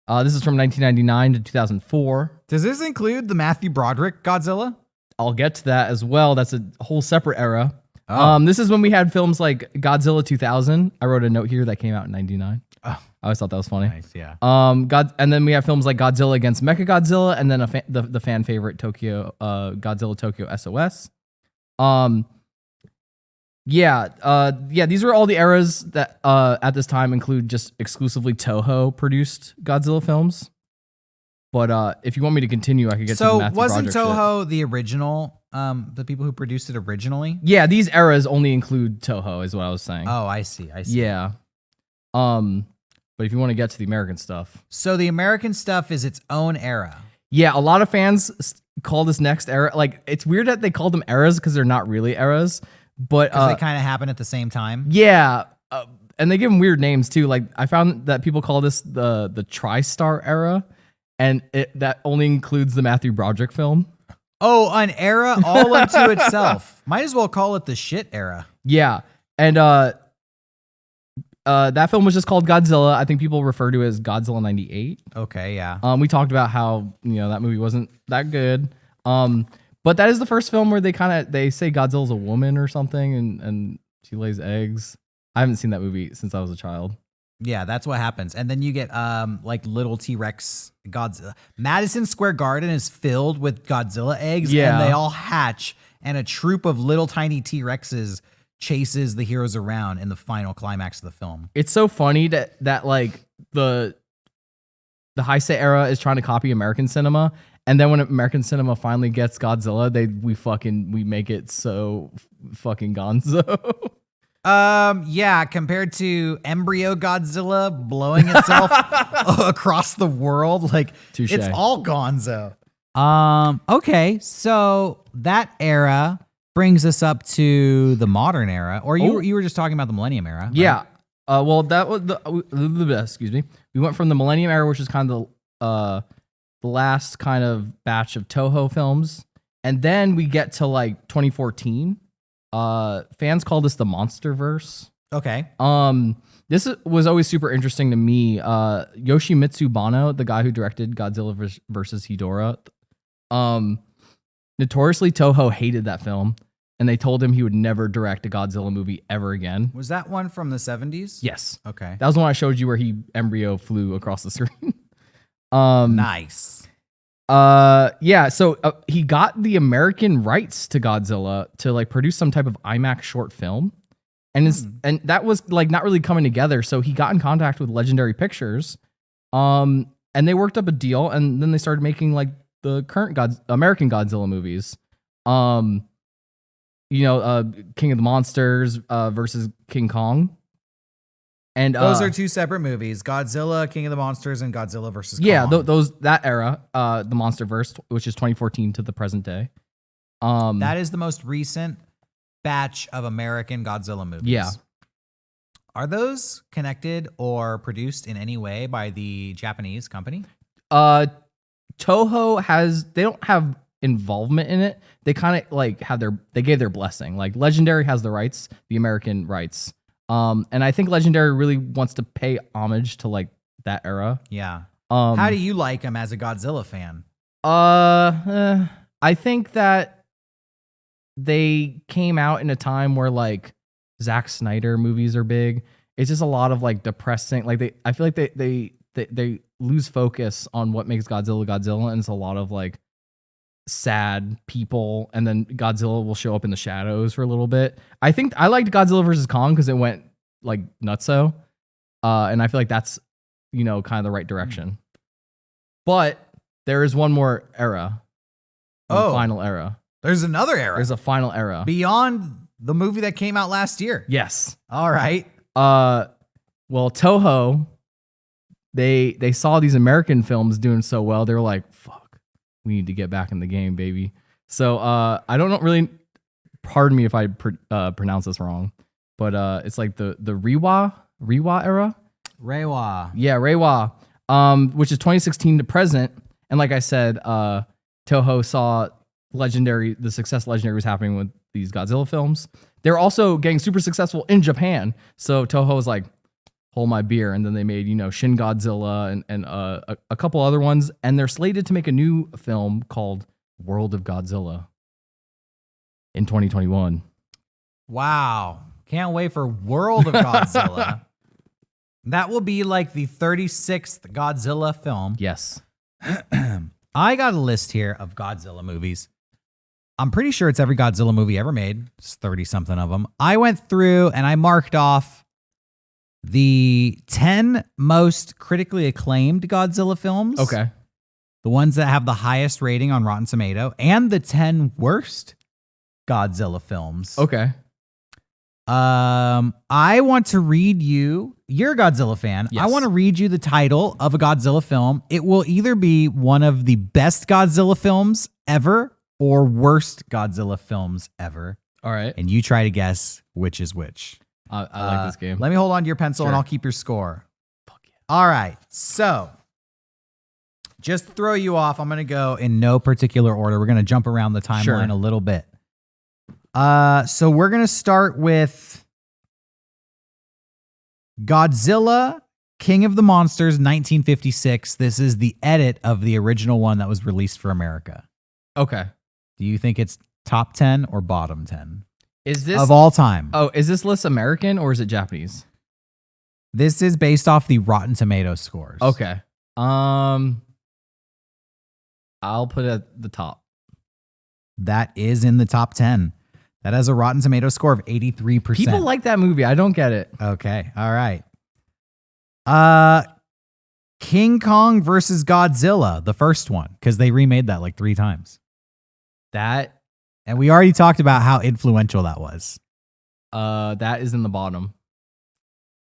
This is from 1999 to 2004. Does this include the Matthew Broderick Godzilla? I'll get to that as well. That's a whole separate era. Oh. This is when we had films like Godzilla 2000. I wrote a note here that came out in 99. Oh. I always thought that was funny. Nice, yeah. And then we have films like Godzilla against Mechagodzilla, and then the fan favorite Godzilla Tokyo SOS. These were all the eras that at this time include just exclusively Toho produced Godzilla films. But if you want me to continue, I could get to the Matthew wasn't Broderick shit. Toho the original? The people who produced it originally? Yeah, these eras only include Toho, is what I was saying. Oh, I see. Yeah. But if you want to get to the American stuff. So the American stuff is its own era. Yeah, a lot of fans call this next era. Like, it's weird that they call them eras because they're not really eras. But Because they kind of happen at the same time. yeah, and they give them weird names too. Like, I found that people call this the TriStar era, and that only includes the Matthew Broderick film. Oh, an era all unto itself. Might as well call it the shit era. Yeah, and that film was just called Godzilla. I think people refer to it as Godzilla 98. Okay, yeah. We talked about how, that movie wasn't that good. But that is the first film where they say Godzilla's a woman or something and she lays eggs. I haven't seen that movie since I was a child. Yeah, that's what happens. And then you get like little T-Rex Godzilla. Madison Square Garden is filled with Godzilla eggs, Yeah. and they all hatch, and a troop of little tiny T-Rexes chases the heroes around in the final climax of the film. It's so funny that like the Heisei era is trying to copy American cinema, and then when American cinema finally gets Godzilla, we make it so fucking gonzo. Yeah, compared to embryo Godzilla blowing itself across the world, like Touche. it's all gonzo. Okay, so that era brings us up to the modern era, or you were just talking about the Millennium era. Right? Yeah. Well, that was excuse me. We went from the Millennium era, which is kind of the last kind of batch of Toho films, and then we get to like 2014. Fans call this the Monsterverse. Okay. This was always super interesting to me. Yoshimitsu Banno, the guy who directed Godzilla versus Hedorah, notoriously Toho hated that film, and they told him he would never direct a Godzilla movie ever again. Was that one from the 70s? Yes. Okay. That was the one I showed you where he embryo flew across the screen. Nice. Yeah, so he got the American rights to Godzilla to like produce some type of IMAX short film. And that was like not really coming together. So he got in contact with Legendary Pictures. And they worked up a deal, and then they started making like the current American Godzilla movies. King of the Monsters versus King Kong. And those are two separate movies: Godzilla, King of the Monsters, and Godzilla versus Kong. Yeah, that era, the Monsterverse, which is 2014 to the present day. That is the most recent batch of American Godzilla movies. Yeah. Are those connected or produced in any way by the Japanese company? Toho they don't have involvement in it. They kind of like they gave their blessing. Like Legendary has the rights, the American rights. And I think Legendary really wants to pay homage to like that era. Yeah. How do you like him as a Godzilla fan? I think that they came out in a time where like Zack Snyder movies are big. It's just a lot of like depressing. Like I feel like they lose focus on what makes Godzilla, and it's a lot of like sad people, and then Godzilla will show up in the shadows for a little bit. I think I liked Godzilla versus Kong because it went like nutso, and I feel like that's kind of the right direction. But there is one more era, final era. There's another era. There's a final era beyond the movie that came out last year. Yes. All right. Well, Toho, they saw these American films doing so well. They were like, "Fuck. We need to get back in the game, baby." So I don't know really. Pardon me if I pronounce this wrong, but it's like the Reiwa era. Reiwa. Yeah, Reiwa, which is 2016 to present. And like I said, Toho saw the success Legendary was happening with these Godzilla films. They're also getting super successful in Japan. So Toho was like, hold my beer. And then they made, Shin Godzilla and a couple other ones. And they're slated to make a new film called World of Godzilla in 2021. Wow. Can't wait for World of Godzilla. That will be like the 36th Godzilla film. Yes. I got a list here of Godzilla movies. I'm pretty sure it's every Godzilla movie ever made. It's 30-something of them. I went through and I marked off the 10 most critically acclaimed Godzilla films. Okay. The ones that have the highest rating on Rotten Tomato, and the 10 worst Godzilla films. Okay. I want to read you. You're a Godzilla fan. Yes. I want to read you the title of a Godzilla film. It will either be one of the best Godzilla films ever or worst Godzilla films ever. All right. And you try to guess which is which. I like this game. Let me hold on to your pencil and Sure. I'll keep your score. Fuck yeah. All right. So just to throw you off, I'm going to go in no particular order. We're going to jump around the timeline Sure. a little bit. So we're going to start with Godzilla, King of the Monsters, 1956. This is the edit of the original one that was released for America. Okay. Do you think it's top 10 or bottom 10 Is this of all time? Oh, is this list American or is it Japanese? This is based off the Rotten Tomatoes scores. Okay. I'll put it at the top. That is in the top 10. That has a Rotten Tomatoes score of 83%. People like that movie. I don't get it. Okay. All right. King Kong versus Godzilla, the first one, because they remade that like 3 times. That And we already talked about how influential that was. that is in the bottom.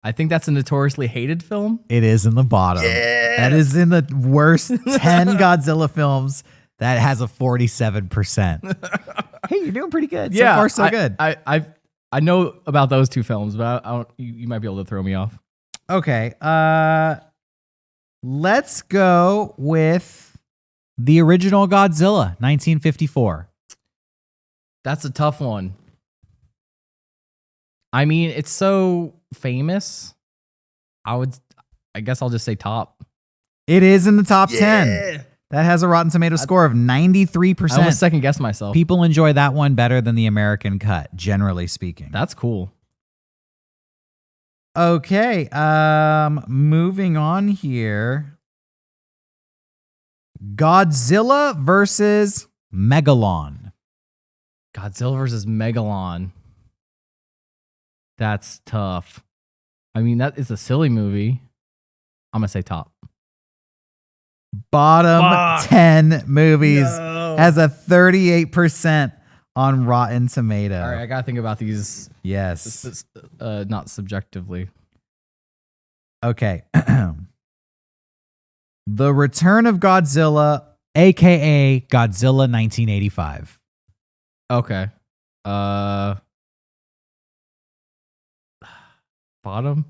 I think that's a notoriously hated film. It is in the bottom. Yeah. That is in the worst 10 Godzilla films. That has a 47%. Hey, you're doing pretty good. So far, so good. I know about those 2 films, but I don't. You might be able to throw me off. Okay. Let's go with the original Godzilla, 1954. That's a tough one. I mean, it's so famous. I guess I'll just say top. It is in the top 10. That has a Rotten Tomatoes score of 93%. I almost second guess myself. People enjoy that one better than the American cut, generally speaking. That's cool. Okay, moving on here. Godzilla versus Megalon. Godzilla versus Megalon. That's tough. I mean, that is a silly movie. I'm gonna say top. Bottom 10 movies has a 38% on Rotten Tomatoes. All right, I gotta think about these. Yes. Not subjectively. Okay. The Return of Godzilla, aka Godzilla 1985. Okay. Bottom.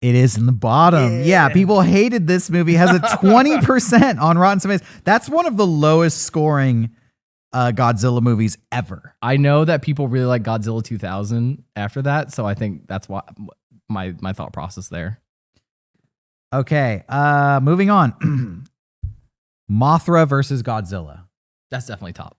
It is in the bottom. Yeah, people hated this movie. It has a 20% on Rotten Tomatoes. That's one of the lowest scoring Godzilla movies ever. I know that people really like Godzilla 2000 after that, so I think that's why my thought process there. Okay, moving on. Mothra versus Godzilla. That's definitely top.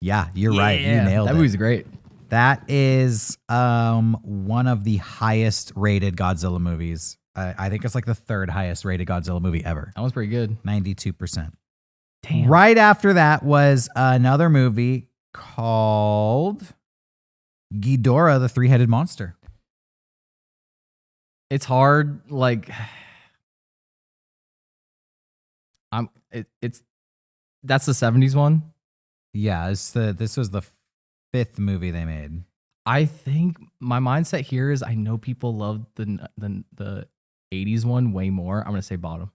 Yeah, you're right. You nailed it. That movie's great. That is one of the highest rated Godzilla movies. I think it's like the 3rd highest rated Godzilla movie ever. That one's pretty good. 92%. Damn. Right after that was another movie called Ghidorah, the Three-Headed Monster. It's hard, like it's that's the 70s one. Yeah, this was the 5th movie they made. I think my mindset here is I know people love the 80s one way more. I'm gonna say bottom.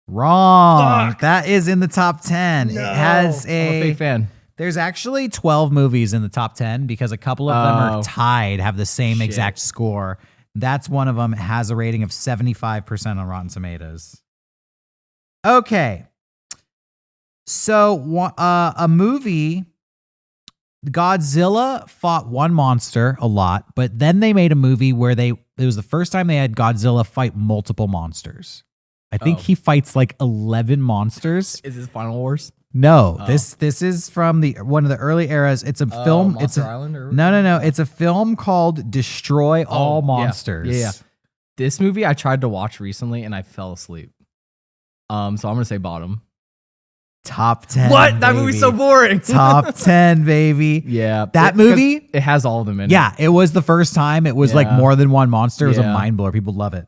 Wrong. Fuck. That is in the top 10. No. It has I'm a big fan. There's actually 12 movies in the top 10 because a couple of them are tied, have the same exact score. That's one of them. It has a rating of 75% on Rotten Tomatoes. Okay. So a movie, Godzilla fought one monster a lot, but then they made a movie where it was the first time they had Godzilla fight multiple monsters. I think he fights like 11 monsters. Is this Final Wars? No, this is from one of the early eras. It's a film. Monster Island? Or No. It's a film called Destroy All Monsters. Yeah. This movie I tried to watch recently and I fell asleep. So I'm gonna say bottom. Top 10. What? That baby. movie's so boring. Top 10, baby. Yeah. That movie? It has all of them in it. Yeah, it was the first time. It was like more than one monster. It was a Yeah. mind blower. People love it.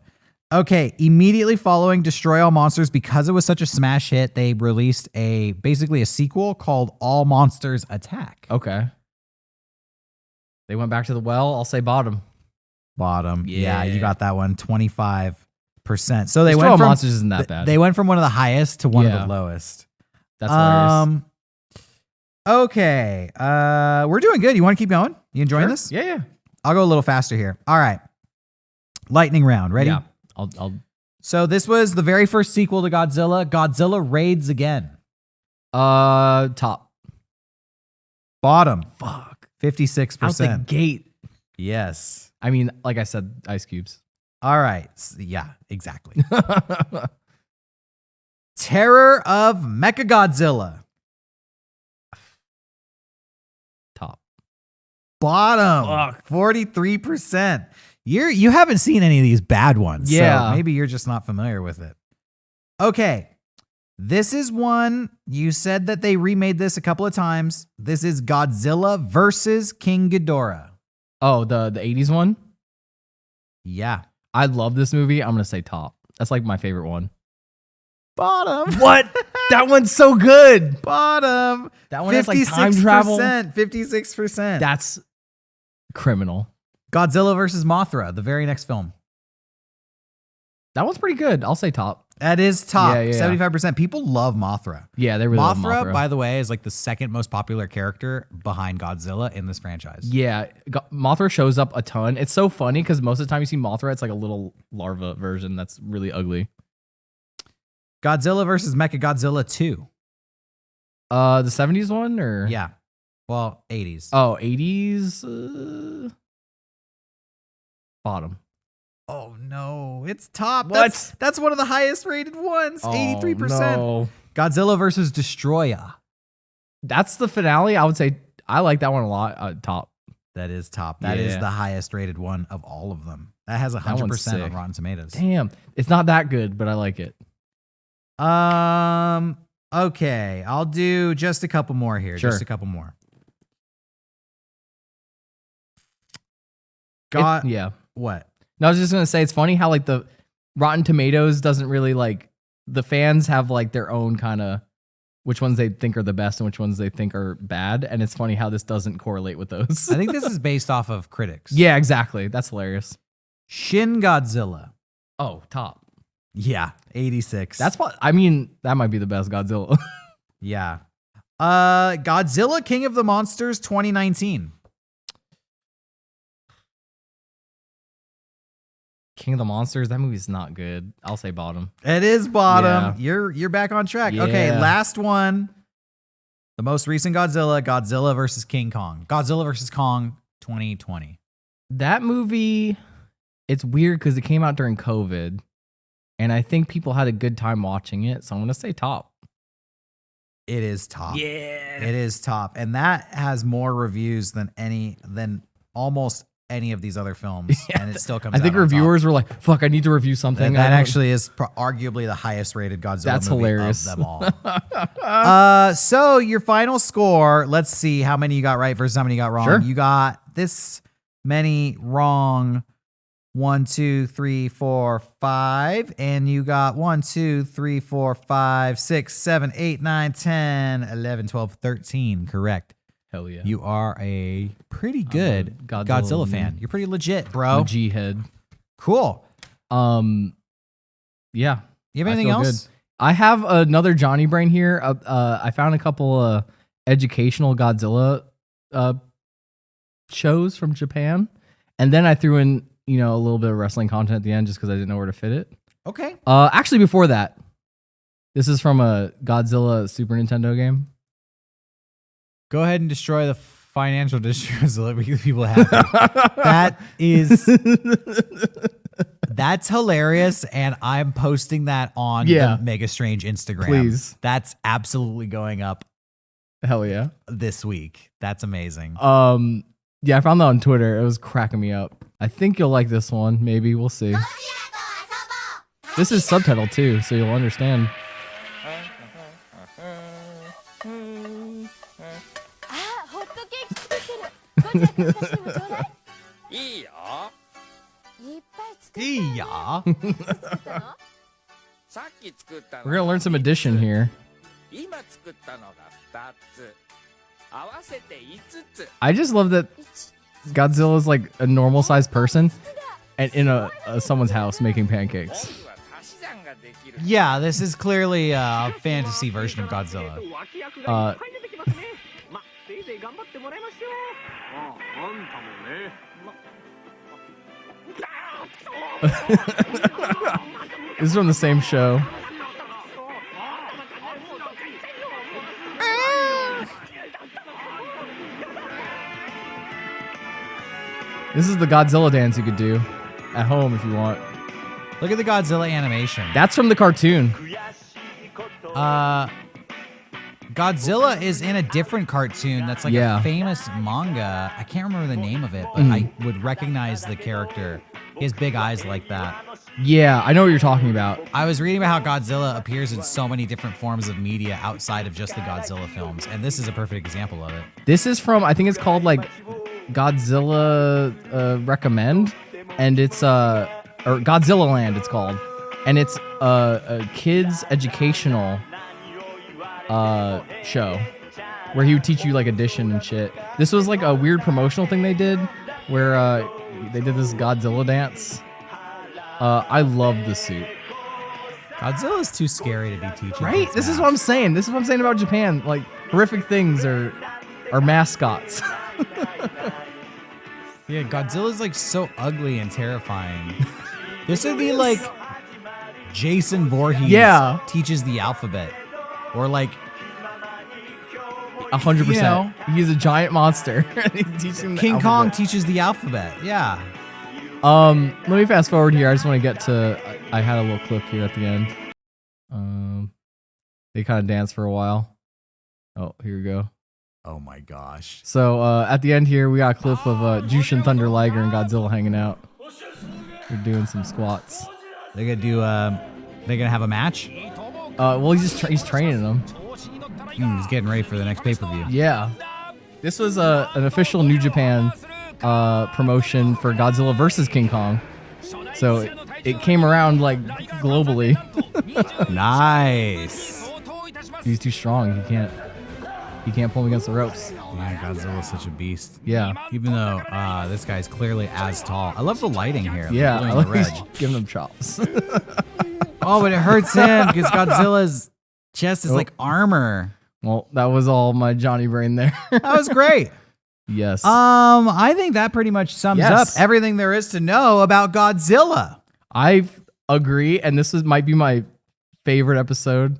Okay, immediately following Destroy All Monsters, because it was such a smash hit, they released basically a sequel called All Monsters Attack. Okay. They went back to the well. I'll say bottom. Bottom. Yeah, Yeah. you got that one. 25%. So they Destroy went All from Monsters isn't that bad. They went from one of the highest to one of Yeah. the lowest. That's hilarious. Okay. We're doing good. You want to keep going? You enjoying this? Yeah. I'll go a little faster here. All right. Lightning round. Ready? Yeah. I'll So this was the very first sequel to Godzilla. Godzilla Raids Again. top. Bottom. Fuck. 56%. Out the gate. Yes. I mean, like I said, Ice Cubes. All right. Yeah, exactly. Terror of Mechagodzilla. Top. Bottom. 43%. You haven't seen any of these bad ones. Yeah. So maybe you're just not familiar with it. Okay. This is one, you said that they remade this a couple of times. This is Godzilla versus King Ghidorah. Oh, the 80s one? Yeah. I love this movie. I'm going to say top. That's like my favorite one. Bottom. What? That one's so good. Bottom. That one has like time travel. 56%. That's criminal. Godzilla versus Mothra, the very next film. That one's pretty good. I'll say top. That is top. Yeah. 75%. People love Mothra. Yeah, they really love Mothra. By the way, is like the second most popular character behind Godzilla in this franchise. Yeah, Mothra shows up a ton. It's so funny because most of the time you see Mothra, it's like a little larva version that's really ugly. Godzilla versus Mechagodzilla 2. The 70s one or? Yeah. Well, 80s. Oh, 80s? Bottom. Oh no, it's top. What? That's one of the highest rated ones. 83%. No. Godzilla versus Destroya. That's the finale. I would say I like that one a lot. Top. That is top. That is the highest rated one of all of them. That has 100% on Rotten Tomatoes. Damn. It's not that good, but I like it. Okay. I'll do just a couple more here. Sure. Just a couple more. Yeah. What? No, I was just going to say, it's funny how like the Rotten Tomatoes doesn't really like, the fans have like their own kind of which ones they think are the best and which ones they think are bad. And it's funny how this doesn't correlate with those. I think this is based off of critics. Yeah, exactly. That's hilarious. Shin Godzilla. Oh, top. Yeah, 86. That's what, I mean, that might be the best Godzilla. Yeah. Godzilla King of the Monsters 2019. King of the Monsters, that movie's not good. I'll say bottom. It is bottom. You're back on track. Yeah. Okay, last one. The most recent Godzilla versus King Kong. Godzilla versus Kong 2020. That movie, it's weird because it came out during COVID, and I think people had a good time watching it, so I'm going to say top. It is top. Yeah. It is top. And that has more reviews than almost any of these other films. Yeah. And it still comes I out think on reviewers were like, fuck, I need to review something. That actually is arguably the highest rated Godzilla That's movie hilarious. of them all. So your final score, let's see how many you got right versus how many you got wrong. Sure. You got this many wrong. 1, 2, 3, 4, 5. And you got 1, 2, 3, 4, 5, 6, 7, 8, 9, 10, 11, 12, 13. Correct. Hell yeah. You are a pretty good Godzilla fan. You're pretty legit, bro. A G head. Cool. Yeah. You have anything feel else? good. I have another Johnny Brain here. I found a couple educational Godzilla shows from Japan, and then I threw in a little bit of wrestling content at the end just because I didn't know where to fit it. Okay. Actually, before that, this is from a Godzilla Super Nintendo game. Go ahead and destroy the financial distress so that we keep people happy. That's hilarious, and I'm posting that on the Mega Strange Instagram. Please. That's absolutely going up Hell yeah. this week. That's amazing. Yeah, I found that on Twitter. It was cracking me up. I think you'll like this one. Maybe. We'll see. This is subtitled too, so you'll understand. Yeah. We're gonna learn some addition here. I just love that Godzilla's like a normal sized person and in a someone's house making pancakes. Yeah, this is clearly a fantasy version of Godzilla. This is from the same show. This is the Godzilla dance you could do at home if you want. Look at the Godzilla animation. That's from the cartoon. Godzilla is in a different cartoon that's like Yeah. a famous manga. I can't remember the name of it, but I would recognize the character. He has big eyes like that. Yeah, I know what you're talking about. I was reading about how Godzilla appears in so many different forms of media outside of just the Godzilla films, and this is a perfect example of it. This is from, I think it's called like Godzilla Recommend, and it's or Godzilla Land it's called, and it's a kids educational show where he would teach you like addition and shit. This was like a weird promotional thing they did where they did this Godzilla dance. I love the suit. Godzilla's too scary to be teaching. Right? kids This is math. what I'm saying. This is what I'm saying about Japan. Like horrific things are mascots. Yeah, Godzilla's like so ugly and terrifying. This would be like Jason Voorhees teaches the alphabet. Or like 100%. You know. He's a giant monster. He's teaching the King Kong alphabet. teaches the alphabet. Yeah. Let me fast forward here. I just want to get to. I had a little clip here at the end. They kind of dance for a while. Oh, here we go. Oh my gosh. So at the end here, we got a clip of Jushin Thunder Liger and Godzilla hanging out. They're doing some squats. They're gonna do. They're gonna have a match. Well, he's training them. He's getting ready for the next pay-per-view. Yeah. This was an official New Japan promotion for Godzilla versus King Kong. So it came around like globally. Nice. He's too strong. He can't pull him against the ropes. Yeah, Godzilla's such a beast. Yeah. Even though this guy's clearly as tall. I love the lighting here. the Yeah. blue I and like the red. he's giving him chops. Oh, but it hurts him because Godzilla's chest is like armor. Well, that was all my Johnny brain there. That was great. Yes. I think that pretty much sums Yes. up everything there is to know about Godzilla. I agree, and might be my favorite episode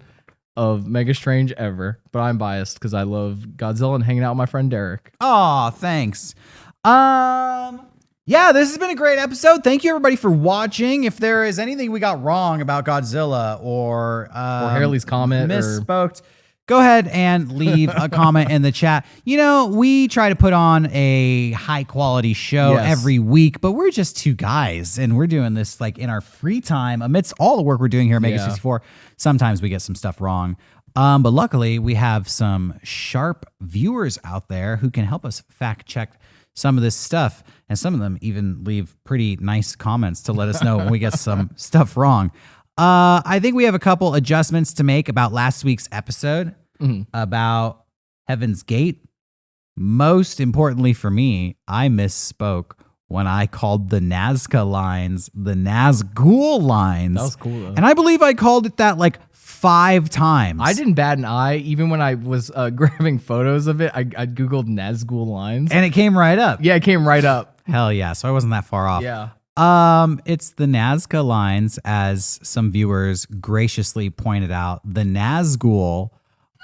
of Mega Strange ever, but I'm biased because I love Godzilla and hanging out with my friend Derek. Oh, thanks. Yeah, this has been a great episode. Thank you everybody for watching. If there is anything we got wrong about Godzilla or Harley's comment or- misspoke, go ahead and leave a comment in the chat. You know, we try to put on a high quality show Yes. every week, but we're just two guys and we're doing this like in our free time amidst all the work we're doing here at Mega Yeah. 64. Sometimes we get some stuff wrong. But luckily we have some sharp viewers out there who can help us fact check some of this stuff. And some of them even leave pretty nice comments to let us know when we get some stuff wrong. I think we have a couple adjustments to make about last week's episode about Heaven's Gate. Most importantly for me, I misspoke when I called the Nazca lines the Nazgul lines. That was cool, though. And I believe I called it that like 5 times. I didn't bat an eye, even when I was grabbing photos of it. I Googled Nazgul lines. And it came right up. Yeah, it came right up. Hell yeah. So I wasn't that far off. Yeah. It's the Nazca lines, as some viewers graciously pointed out. The Nazgul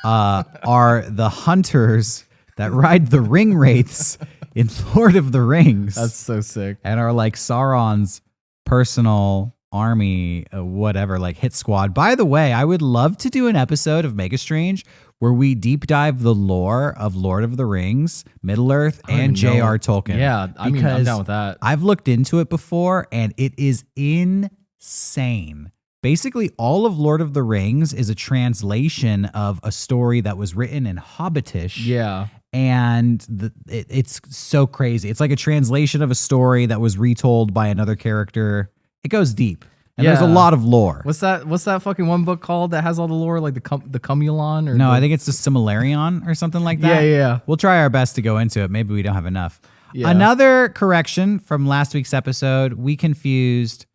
are the hunters that ride the ring wraiths in Lord of the Rings. That's so sick. And are like Sauron's personal army, whatever, like hit squad. By the way, I would love to do an episode of Mega Strange where we deep dive the lore of Lord of the Rings, Middle Earth, and J.R. Tolkien. Yeah, I mean, I'm Because down with that. I've looked into it before, and it is insane. Basically, all of Lord of the Rings is a translation of a story that was written in Hobbitish. Yeah. And it's so crazy. It's like a translation of a story that was retold by another character. It goes deep. And there's a Yeah. lot of lore. What's that fucking one book called that has all the lore, like the Cumulon? Or No, the- I think it's the Similarion or something like that. Yeah. We'll try our best to go into it. Maybe we don't have enough. Yeah. Another correction from last week's episode, we confused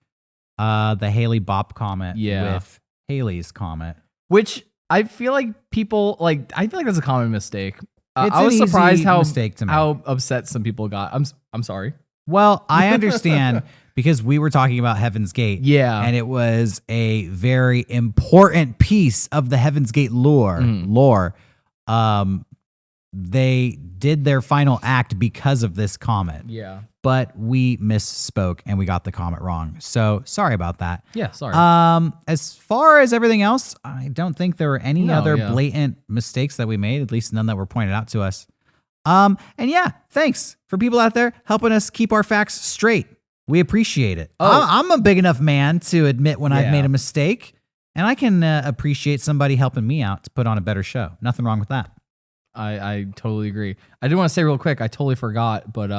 the Haley Bop comet with Haley's comet. Which I feel like people I feel like that's a common mistake. It's I was an surprised easy how mistake to make. how upset some people got. I'm sorry. Well, I understand because we were talking about Heaven's Gate. Yeah. And it was a very important piece of the Heaven's Gate lore. they did their final act because of this comet. Yeah. But we misspoke and we got the comet wrong. So sorry about that. Yeah, sorry. As far as everything else, I don't think there were any other yeah. blatant mistakes that we made, at least none that were pointed out to us. And yeah, thanks for people out there helping us keep our facts straight. We appreciate it. Oh. I'm a big enough man to admit when I've Yeah. made a mistake, and I can appreciate somebody helping me out to put on a better show. Nothing wrong with that. I totally agree. I did want to say real quick, I totally forgot, but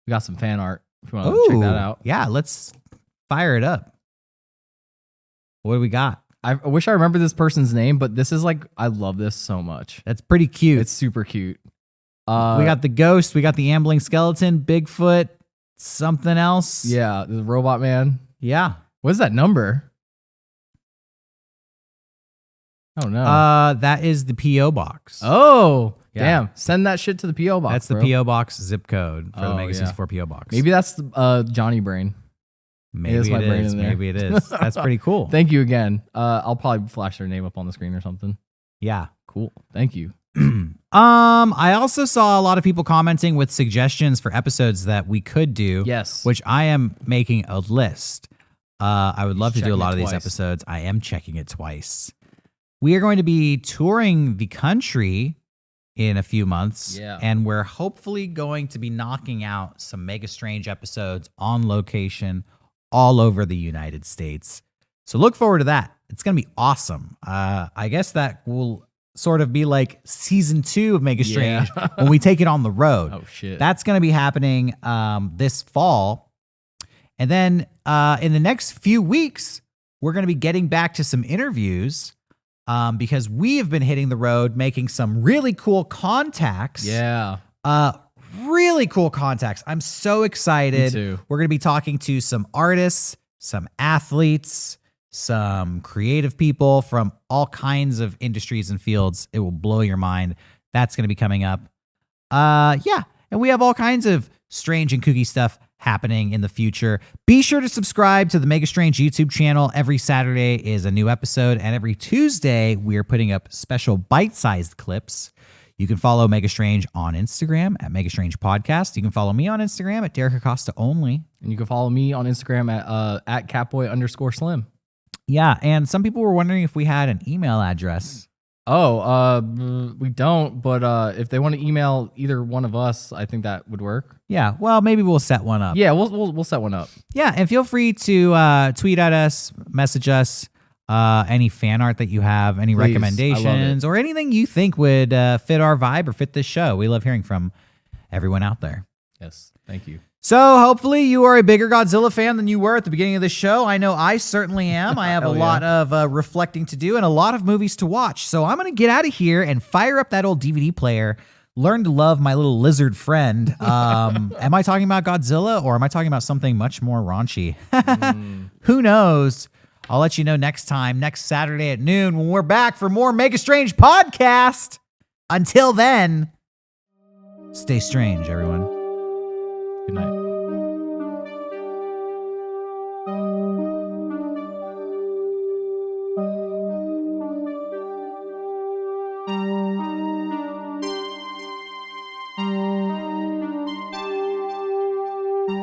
we got some fan art. If you want to check that out. Yeah, let's fire it up. What do we got? I wish I remember this person's name, but this is like, I love this so much. That's pretty cute. It's super cute. We got the ghost, we got the ambling skeleton, Bigfoot, something else. Yeah, the robot man. Yeah. What is that number? Oh no. That is the P.O. box. Oh, Yeah. damn. Send that shit to the P.O. box. That's the bro. P.O. box zip code for the Oh, Mega yeah. 64 P.O. box. Maybe that's the Johnny Brain. Maybe is my it brain is. in there. Maybe it is. That's pretty cool. Thank you again. I'll probably flash their name up on the screen or something. Yeah. Cool. Thank you. I also saw a lot of people commenting with suggestions for episodes that we could do. Yes. Which I am making a list. I would love to do a checking lot it of these twice. episodes. I am checking it twice. We are going to be touring the country in a few months. Yeah. And we're hopefully going to be knocking out some Mega Strange episodes on location all over the United States. So look forward to that. It's going to be awesome. I guess that will sort of be like season 2 of Mega Strange when we take it on the road. Oh shit. That's going to be happening this fall. And then in the next few weeks, we're going to be getting back to some interviews because we have been hitting the road making some really cool contacts. Yeah. Really cool contacts. I'm so excited. Me too. We're going to be talking to some artists, some athletes, some creative people from all kinds of industries and fields. It will blow your mind. That's going to be coming up. Yeah. And we have all kinds of strange and kooky stuff happening in the future. Be sure to subscribe to the Mega Strange YouTube channel. Every Saturday is a new episode, and every Tuesday we are putting up special bite-sized clips. You can follow Mega Strange on Instagram at Mega Strange Podcast. You can follow me on Instagram at Derek Acosta only. And you can follow me on Instagram at catboy_slim. Yeah, and some people were wondering if we had an email address. Oh, we don't, but if they want to email either one of us, I think that would work. Yeah, well, maybe we'll set one up. Yeah, we'll set one up. Yeah, and feel free to tweet at us, message us, any fan art that you have, any Please, I love recommendations, or anything you think would fit our vibe or fit this show. We love hearing from everyone out there. Yes, thank you. So hopefully you are a bigger Godzilla fan than you were at the beginning of the show. I know I certainly am. I have a Hell yeah. lot of reflecting to do and a lot of movies to watch. So I'm going to get out of here and fire up that old DVD player, learn to love my little lizard friend. Am I talking about Godzilla or am I talking about something much more raunchy? Who knows? I'll let you know next time, next Saturday at noon when we're back for more Mega Strange Podcast. Until then, stay strange, everyone. Good night.